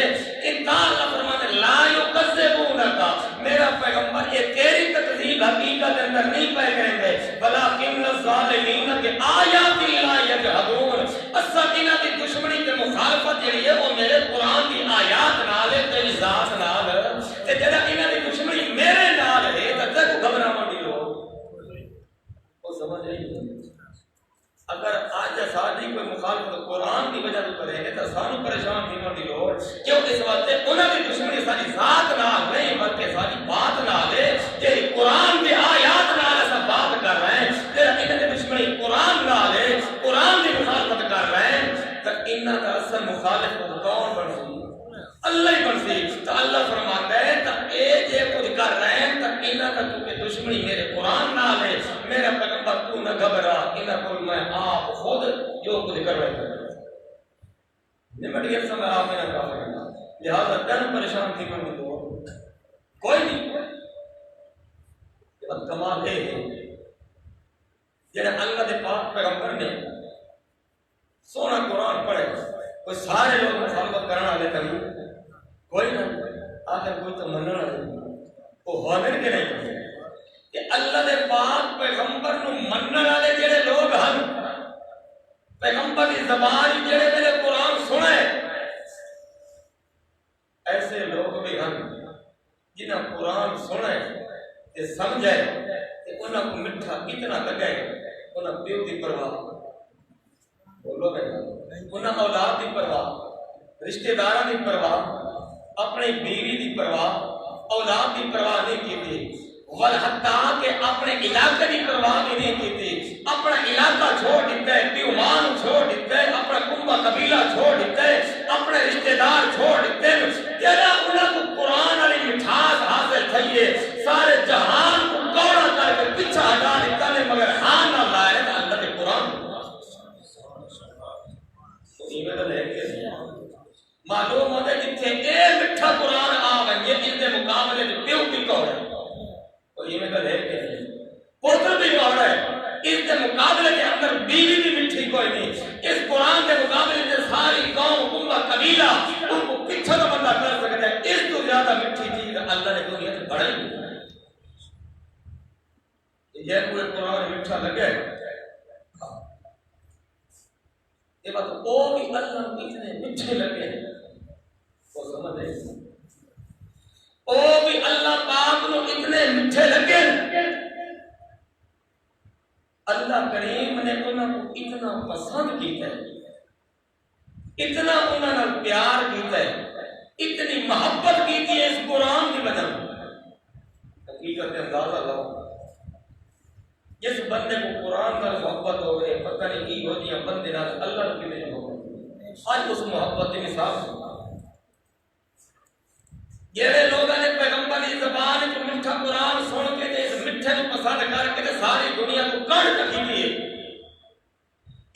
کہ اللہ فرماتے لا یکذبونک میرا پیغمبر یہ تیری تکذیب حقیقت اندر نہیں پائے کریں گے بلاکن الظالمین کے آیات اللہ یجحدون اصل انہاں دی دشمنی تے مخالفت جڑی ہے وہ میرے قرآن دی آیات نال ہے تیری ذات نال تے جڑا انہاں دی دشمنی میرے نال ہے تے تے گھبراون دی لوڑ وہ سمجھ نہیں اگر آج ساری کوئی مخالفت قرآن کی وجہ تو کرے گے تو سانو پریشان تھی دی لوڑ کیوں اس واسطے انہاں دی دشمنی ساری ذات نال نہیں بلکہ ساری بات نال ہے جی قرآن دی آیات نال ایسا بات کر رہے ہیں تیرا انہاں دی دشمنی قرآن نال ہے قرآن دی مخالفت کر رہے ہیں تو انہاں دا اصل مخالف کون بن سی اللہ ہی بن سی تو اللہ فرماتا ہے تو اے جے کچھ کر رہے ہیں تو انہاں دا تو کہ دشمنی میرے قرآن نال ہے میرا پیغمبر تو نہ گھبرا انہاں کو میں آپ خود جو کچھ کر رہے ہیں نمٹ گیا سمجھ آپ میں نہ کہا کرنا لہذا تن پریشان تھی میں تو کوئی نہیں بات کمال ہے جنہیں اللہ دے پاک پیغمبر نے سونا قرآن پڑھے کوئی سارے لوگ مخالفت کرنا لے کر کوئی نہ آخر کوئی تو مننا نہیں وہ حاضر کے نہیں کہ اللہ دے پاک پیغمبر نو منن والے جڑے لوگ ہن پیغمبر دی زبان جڑے میرے قرآن سنے ایسے لوگ بھی ہن جنہاں قرآن سنے تے سمجھے تے انہاں کو میٹھا اتنا لگے انہاں پیو دی پرواہ بولو انہاں اولاد دی پرواہ رشتہ داراں دی پرواہ اپنی بیوی دی پرواہ اولاد دی پرواہ نہیں کیتی والحتیٰ کہ اپنے علاقے کی پرواہ بھی نہیں کی تھی اپنا علاقہ چھوڑ دیتا ہے پیومان چھوڑ دیتا ہے اپنا کنبہ قبیلہ چھوڑ دیتا ہے اپنے رشتہ دار چھوڑ دیتے ہیں جیسا انہوں کو قرآن علی مٹھاس حاصل تھئیے سارے جہان کو کوڑا کر کے پیچھا ہٹا دیتا ہے مگر ہاں نہ لائے تو اللہ کے قرآن معلوم ہوتا ہے جتنے ایک مٹھا قرآن آویں یہ ان کے مقابلے میں پیو کی کوڑا ہے اور یہ میں کہا ہے کہ پوتر بھی کوڑا ہے اس کے مقابلے کے اندر بیوی بھی مٹھی کوئی نہیں اس قرآن کے مقابلے میں ساری قوم کنبہ قبیلہ ان کو پیچھا تو بندہ کر سکتا ہے اس تو زیادہ مٹھی چیز اللہ نے دنیا سے بڑھائی یہ پورے قرآن مٹھا لگے یہ بات او بھی اللہ کو اتنے مٹھے لگے وہ سمجھ رہے او بھی اللہ پاک نو اتنے مٹھے لگے اللہ کریم نے انہوں کو اتنا پسند کیتا ہے اتنا انہوں نے پیار کیتا ہے اتنی محبت کیتی ہے اس قرآن کی وجہ حقیقت اندازہ لاؤ جس بندے کو قرآن کا محبت ہو گئے پتہ نہیں کی ہوتی ہے بندے نہ اللہ کی نہیں محبت آج اس محبت کی مثال سن یہ لوگ نے پیغمبر کی زبان کو میٹھا قرآن سن کے اس میٹھے کو پسند کر کے ساری دنیا کو کڑ رکھی دیے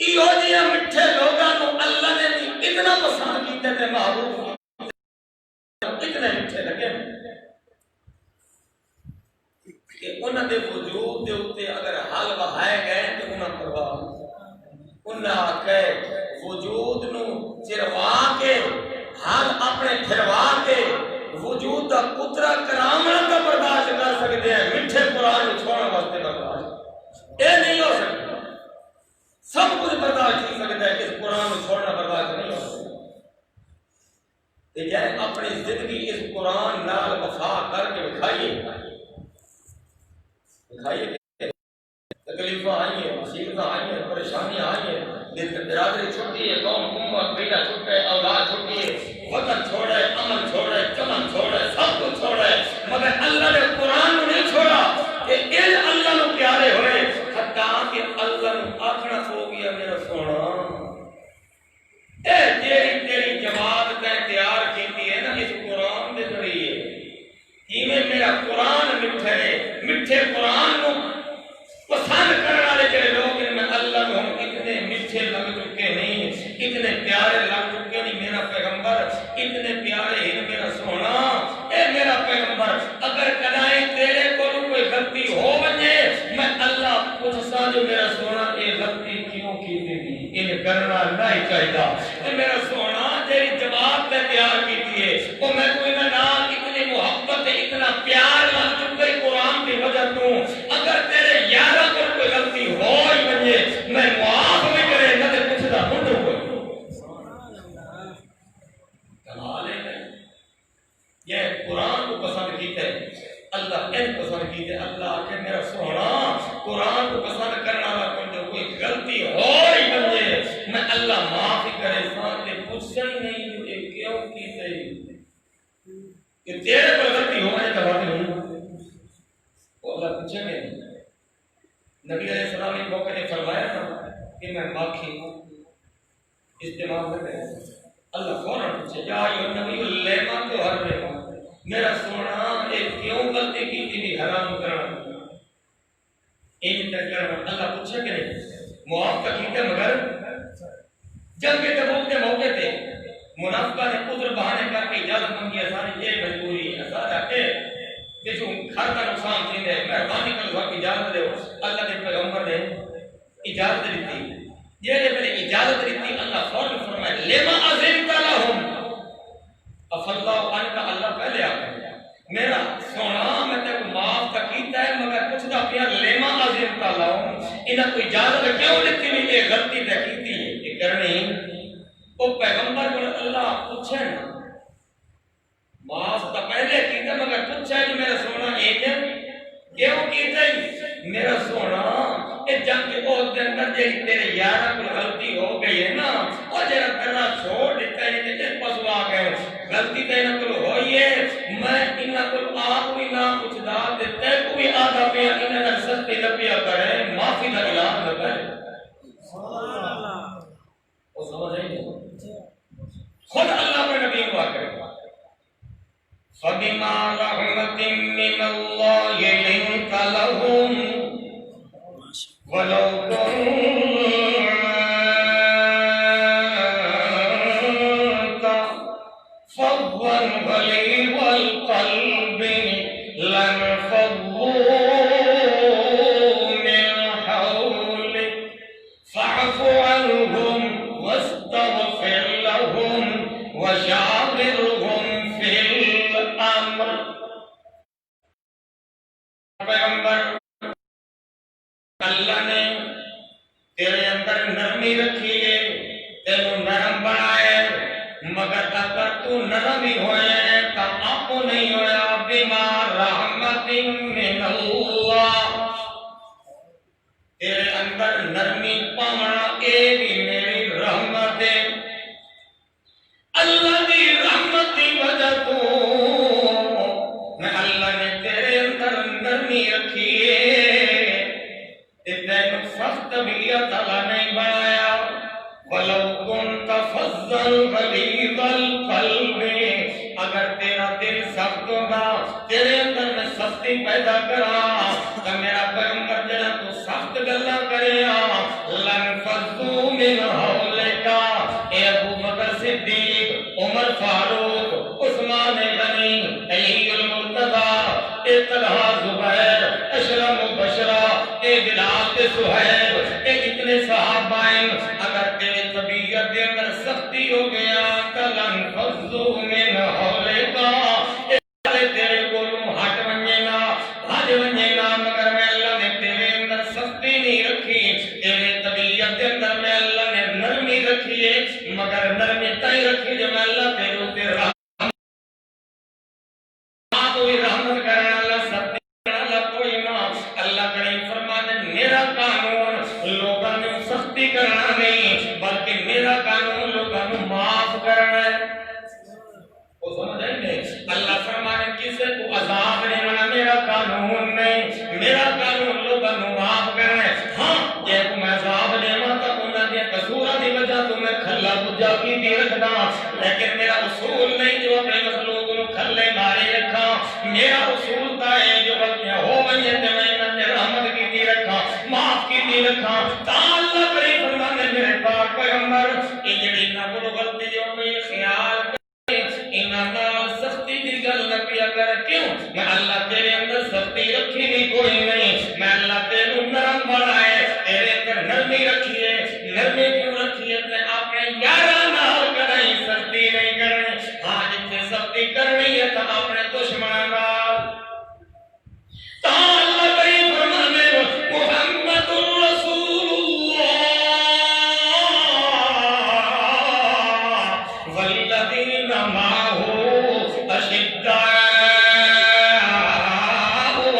یہ میٹھے لوگوں کو اللہ نے اتنا پسند کیتے تھے محبوب اتنے میٹھے لگے کہ انہوں نے وجود دے ہوتے اگر حال بہائے گئے تو انہوں نے پرواہ انہوں آکے وجود نو چروا کے حال اپنے پھروا کے وجود دا قطرہ کرامنا کا برداشت کر سکتے ہیں میٹھے قرآن کو چھوڑنا واسطے برداشت یہ نہیں ہو سکتا سب کچھ برداشت کر سکتا ہے اس قرآن کو چھوڑنا برداشت نہیں ہو سکتا لیکن اپنی زندگی اس قرآن نال وفا کر کے دکھائیے تکلیفیں آئی ہیں مصیبتیں آئی ہیں پریشانیاں آئی ہیں برادری چھٹی ہے، قوم امت بیٹا چھٹے، اولاد چھٹی ہے، وطن چھوڑے، عمل چھوڑے، چمن چھوڑے، سب کچھ چھوڑے، مگر اللہ نے قرآن کو نہیں چھوڑا کہ ان اللہ نو پیارے ہوئے، حتیٰ کہ اللہ نو آخنا ہو گیا میرا سونا اے تیری جماعت تے تیار کیتی ہے نا اس قرآن دے ذریعے، ایویں میرا قرآن میٹھے قرآن نو پسند کرنے والے جڑے لوگ ہیں، میں اللہ کو ہم اتنے میٹھے لگ چکے نہیں، اتنے پیارے لگ چکے نہیں، میرا پیغمبر اتنے پیارے ہیں میرا سونا، اے میرا پیغمبر اگر کدائیں تیرے کو کوئی غلطی ہو بنے، میں اللہ پوچھتا جو میرا سونا یہ غلطی کیوں کی تھی، انہیں کرنا نہیں چاہیے، اے میرا سونا تیری جواب تے تیار کی تھی، وہ میں کوئی نہ اتنی محبت اتنا پیار لگ چکے قرآن کی وجہ تو، اگر تیرے یارہ کو کوئی غلطی ہو ہی بنے میں معاف بھی کرے نہ تے پوچھتا ہوں تو کوئی کمال ہے، یہ قرآن کو پسند کیتے اللہ ان پسند کیتے، اللہ کہ میرا سونا قرآن کو پسند کرنا والا کوئی غلطی ہو ہی بنے میں اللہ معاف ہی کرے، ساتھ پوچھتا ہی نہیں کہ کیوں کیتے کہ تیرے پر غلطی ہو میں دباتے ہوں وہ اللہ پوچھیں گے۔ نبی علیہ السلام نے موقع نے فرمایا تھا کہ میں معافی استعمال نہ کریں، اللہ فوراً پوچھے یا نبی اللیما تو ہر لیما، میرا سونا ایک کیوں غلطی کی تھی حرام کرنا ایک تک کرنا، اللہ پوچھے کہ نہیں معاف کا کیتے، مگر جب کے تبوک کے موقع تھے منافقہ نے عذر بہانے کر کے اجازت مانگی، ساری یہ مجبوری ہے سارا کہ جو گھر کا نقصان تھی ہے مہربانی کر وقت اجازت دے، اللہ کے پیغمبر نے اجازت دیتی، یہ پہلے اجازت دیتی، اللہ فوراً فرمائے لما اذنت لهم افاللہ عنک، اللہ پہلے آگے میرا سونا میں تے کو معاف کا کیتا ہے مگر کچھ دا پیا لما اذنت لهم، انہاں کو اجازت کیوں دیتی نہیں، یہ غلطی تے کیتی ہے یہ کرنی، وہ پیغمبر کو اللہ پوچھے نا معاف تو پہلے کیتا مگر پوچھا کہ میرا سونا ایک کیوں کیتا میرا سونا اے جنگ کے عہد کے اندر جی تیرے یارہ کو غلطی ہو گئی ہے نا، اور جرا کرنا چھوڑ دیتا ہے کہ اس پسو آ گئے غلطی تے انہاں کو ہوئی ہے، میں انہاں کو آپ بھی نہ کچھ دا دیتے کو بھی آدھا پیا انہاں نے سستی لپیا کرے معافی دا اعلان نہ کرے، وہ سمجھ نہیں خود اللہ پر نبی ہوا کرے فَبِمَا رَحْمَةٍ مِّنَ اللَّهِ لِنْتَ لَهُمْ وَلَوْ كُنْتَ فَظًّا غَلِيظَ الْقَلْبِ لَانفَضُّوا مِنْ حَوْلِكَ فَاعْفُ عَنْهُمْ وَاسْتَغْفِرْ لَهُمْ وَشَاوِرْهُمْ فِي الْأَمْرِ۔ پیغمبر اللہ نے تیرے اندر نرمی رکھی ہے، تینوں نرم بنائے، مگر اگر تو نرم ہی ہوئے تو آپ نہیں ہویا بما رحمت من اللہ، تیرے اندر نرمی پانا اے بھی میری رحمت ہے، اللہ دی رحمت دی وجہ تو میں اللہ نے تیرے اندر نرمی رکھی ہے، تینوں سخت طبیعت اللہ نہیں بنایا، وَلَوْ كُنْتَ فَظًّا غَلِيظَ الْقَلْبِ، اگر تیرا دل سخت ہوگا تیرے اندر میں سختی پیدا کرا تو میرا پیغمبر جنا تو سخت گلا کرے لَانْفَضُّوا مِنْ حَوْلِكَ، اے ابو بکر صدیق، عمر فاروق، عثمان غنی، علی المرتضی، اے طلحہ زبیر، اشرم بشرا، اے بلال سہیب، اے اتنے صحابہ اگر تیرے طبیعت کے اندر سختی ہو گیا تو لَانْفَضُّوا مِنْ حَوْلِكَ، تیرے کولوں ہٹ ونجے گا بھج ونجے گا، مگر میں اللہ نے تیرے اندر سختی نہیں رکھی، تیرے طبیعت کے اندر میں اللہ نے نرمی رکھی ہے، مگر نرمی تائی رکھی جو میں اللہ تیرے اوپر رحمت کرنا اللہ سختی کرنا اللہ کوئی نہ، اللہ کریم فرمانے میرا قانون لوگوں نے سختی کرنا نہیں، نہیں رکھا تا اللہ کریم فرمانے میرے پاک پیغمبر یہ جڑی نہ کو غلطی جو کوئی خیال انہاں سختی دی گل نہ کیا کر کیوں میں اللہ تیرے اندر سختی رکھی نہیں کوئی نہیں میں اللہ تیرے نرم بنائے تیرے اندر نرمی رکھی ہے نرمی کیوں رکھی ہے تے اپنے یاراں نال کریں سختی نہیں کریں ہاں جتنے سختی کرنی ہے تو اپنے دشمناں نال تا اللہ کریم فرمانے محمد رسول اللہ والذین معه اشداء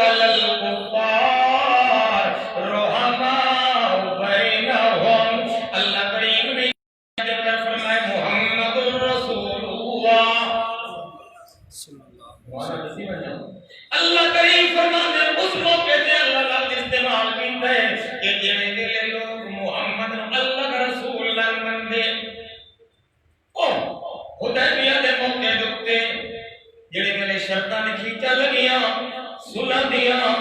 علی الکفار رحماء بینہم اللہ کریم نے فرمائے محمد رسول اللہ اللہ کریم فرمانے اس موقع سے اللہ تعالی استعمال کیتا ہے کہ جڑے دل لوگ محمد اللہ کا رسول نہ مندے او حدیبیہ دے موقع دے جڑے میرے شرطاں نے کھینچا لگیاں صلح دیاں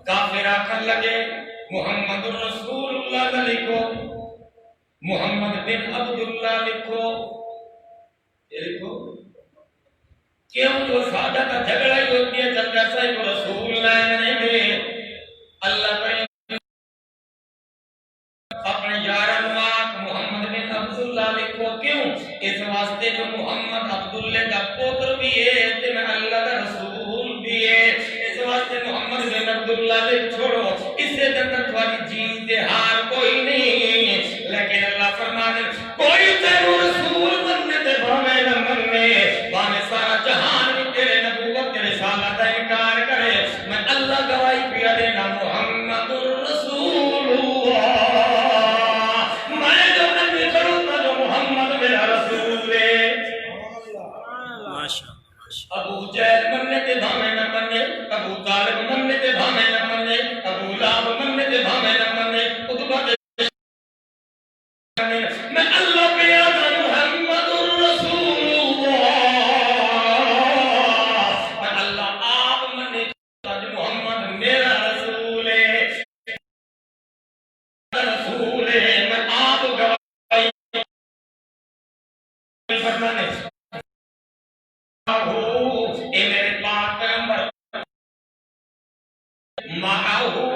کافر آکھن لگے محمد رسول اللہ نہ لکھو محمد بن عبداللہ لکھو یہ لکھو کیوں جو سادہ کا جھگڑا ہی ہوتی ہے جب جیسا ہی وہ رسول نہیں دے اللہ کریم اپنے یاران ماک محمد بن عبداللہ لکھو کیوں اس واسطے جو محمد عبداللہ کا پوتر بھی ہے تے میں اللہ کا رسول بھی ہے اس واسطے محمد بن عبداللہ لکھ چھوڑو اس سے اندر تمہاری جیت دے ہار کوئی نہیں لیکن اللہ فرمانے کوئی تیرو رسول بننے تے بھامے نہ مننے بھامے سارا جہان بھی تیرے نبوت تیرے رسالت کا انکار کرے میں اللہ گواہی پیا دینا محمد رسول اللہ میں جو نبی کروں گا جو محمد میرا رسول ہے ابو جہل مننے تے بھامے نہ مننے ابو طالب مننے تے بھامے نہ مننے ابو لہب مننے تے بھامے نہ مننے عتبہ میں اللہ پہ آدھا محمد رسول اللہ میں اللہ آپ مننے محمد میرا رسول ہے رسول ہے میں آپ گواہی فرمانے اے میرے پاک پیغمبر معاہو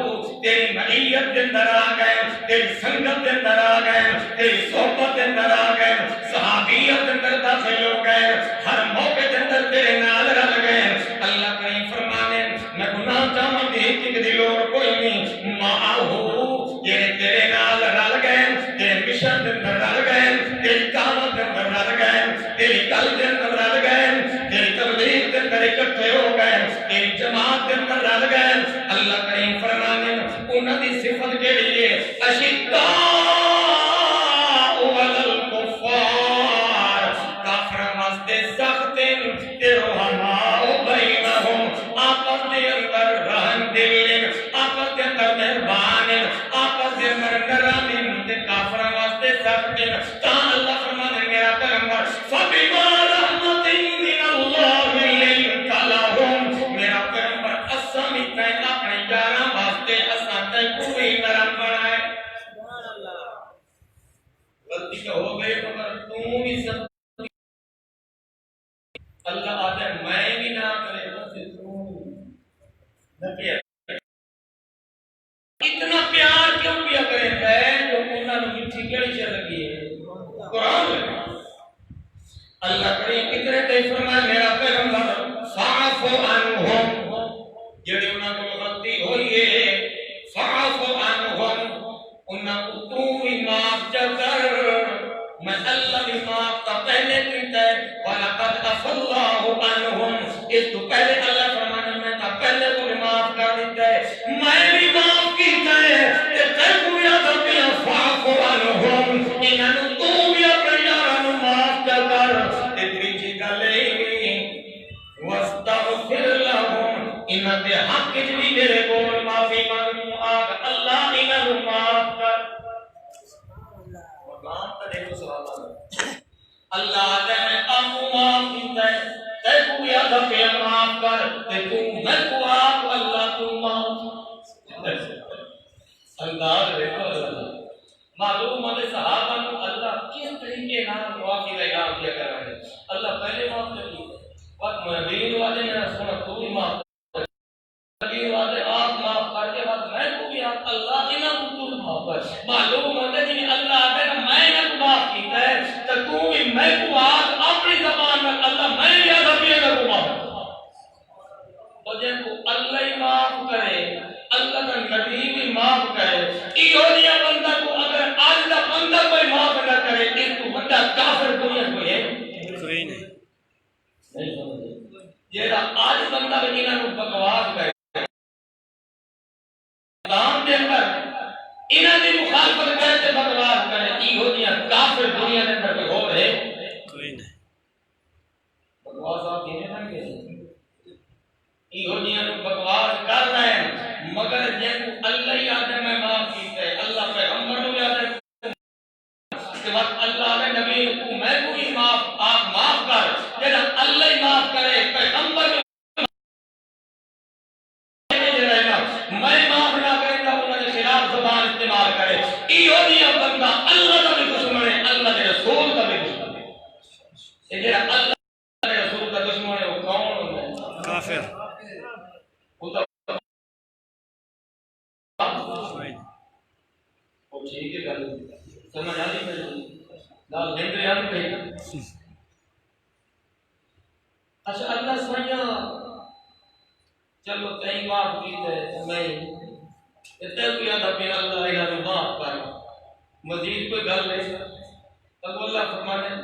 تیری معیت کے اندر آ گئے تیری سنگت کے اندر آ گئے تیری صحبت کے اندر آ گئے صحابیت کے اندر داخل ہو گئے ہر موقع کے اندر تیرے نال رل گئے اللہ کریم فرمانے میں گناہ چاہوں کہ ایک دلور کوئی نہیں معاہو یہ تیرے نال رل گئے تیرے مشن کے اندر رل گئے تیری دعوت کے اندر رل گئے تیری قلب کے اندر رل گئے تیری تبلیغ کے اندر اکٹھے ہو گئے تیری جماعت کے اندر رل گئے اللہ کریم فرمانے انہاں دی صفت کے لیے اشداء علی الکفار کافر واسطے سخت تے رحماء بینہم آپس دے اندر رحم دل آپس دے اندر مہربان آپس دے اندر نرم تے کافر واسطے سخت تا اللہ فرمانے میرا پیغمبر فبما رحمت من اللہ لنت لہم میرا پیغمبر اسامی تے اپنے یاراں واسطے اساں تے پوری نرم بنائے غلطی تو ہو گئی مگر تو بھی سب اللہ آتے میں بھی نہ کرے بس تو نہ اتنا پیار کیوں کیا کریں ہے جو انہوں نے مٹھی کیڑی چل لگی ہے قرآن میں اللہ کریم کتنے تے فرمائے میرا پیغمبر فاعف عنہم جڑے انہاں کو غلطی ہوئی ہے فاعف عنہم انہاں کو تو بھی معاف کر میں اللہ بھی معاف کا پہلے کیتا ہے وَلَقَدْ عَفَا اللَّهُ عَنْهُمْ اس تو پہلے اللہ فرمانے میں تا پہلے کو معاف کر دیتا ہے میں بھی معاف کیتا ہے تے تے کو یاد پیا فاعف عنہم انہاں تو بھی اپنے یاراں نو معاف کر تے تیجی گل اے واستغفر لهم انہاں دے حق وچ بھی میرے کول معافی مانگو آگ اللہ انہاں نو معاف کر اللہ نے آپ معاف کیتا ہے تے کو یاد پیا معاف کر تے تو میں کو آپ اللہ تو معاف انداز دیکھو اللہ معلوم ہے صحابہ کو اللہ کس طریقے نام معافی کا اعلان کیا کر رہے ہیں. اللہ پہلے معاف کر دی وقت نبی والے نے سنا تو بھی معاف نبی والے آپ معاف کر کے بعد میں کو بھی آپ اللہ انہاں کو تو معاف کر معلوم ہے کہ اللہ اگر میں نہ معاف کیتا ہے تو تو بھی میں کو آج اپنی زبان میں اللہ میں بھی ادب کو معاف کر اور جن کو اللہ ہی معاف کرے اللہ کا نبی بھی معاف کرے ایہودیا بندہ کو اگر آج کا بندہ کوئی معاف نہ کرے اس کو بندہ کافر دنیا کوئی ہے کوئی نہیں سمجھے جیڑا آج بندہ بھی انہاں کو بکواس کرے دام دے اندر انہاں دی مخالفت کرے تے بکواس کرے ایہودیا کافر دنیا دے اندر کوئی ہو ہے کوئی نہیں بکواس آپ کہنے نہ کہ ایہودیاں بکواس کر رہے ہیں مگر جن کو اللہ ہی آدھے میں معاف کیتا ہے اللہ پیغمبر کو آدھے کہ وقت اللہ نے نبی کو میں کو ہی معاف آپ معاف کر جیسا اللہ ہی معاف کرے پیغمبر میں معاف نہ کرے گا انہوں نے خلاف زبان استعمال کرے ایہودیاں بندہ اللہ کا بھی دشمن ہے اللہ کے رسول کا بھی دشمن ہے یہ جیسا اللہ کے رسول کا دشمن ہے وہ کون ہوتا ہے کافر ٹھیک ہے گل سمجھ آ رہی لال دن یاد پہ اچھا اللہ سمجھا چلو کہیں معاف کیتے میں اتنے بھی آدھا پھر اللہ انہاں کو معاف کر مزید کوئی گل نہیں تب اللہ فرمانے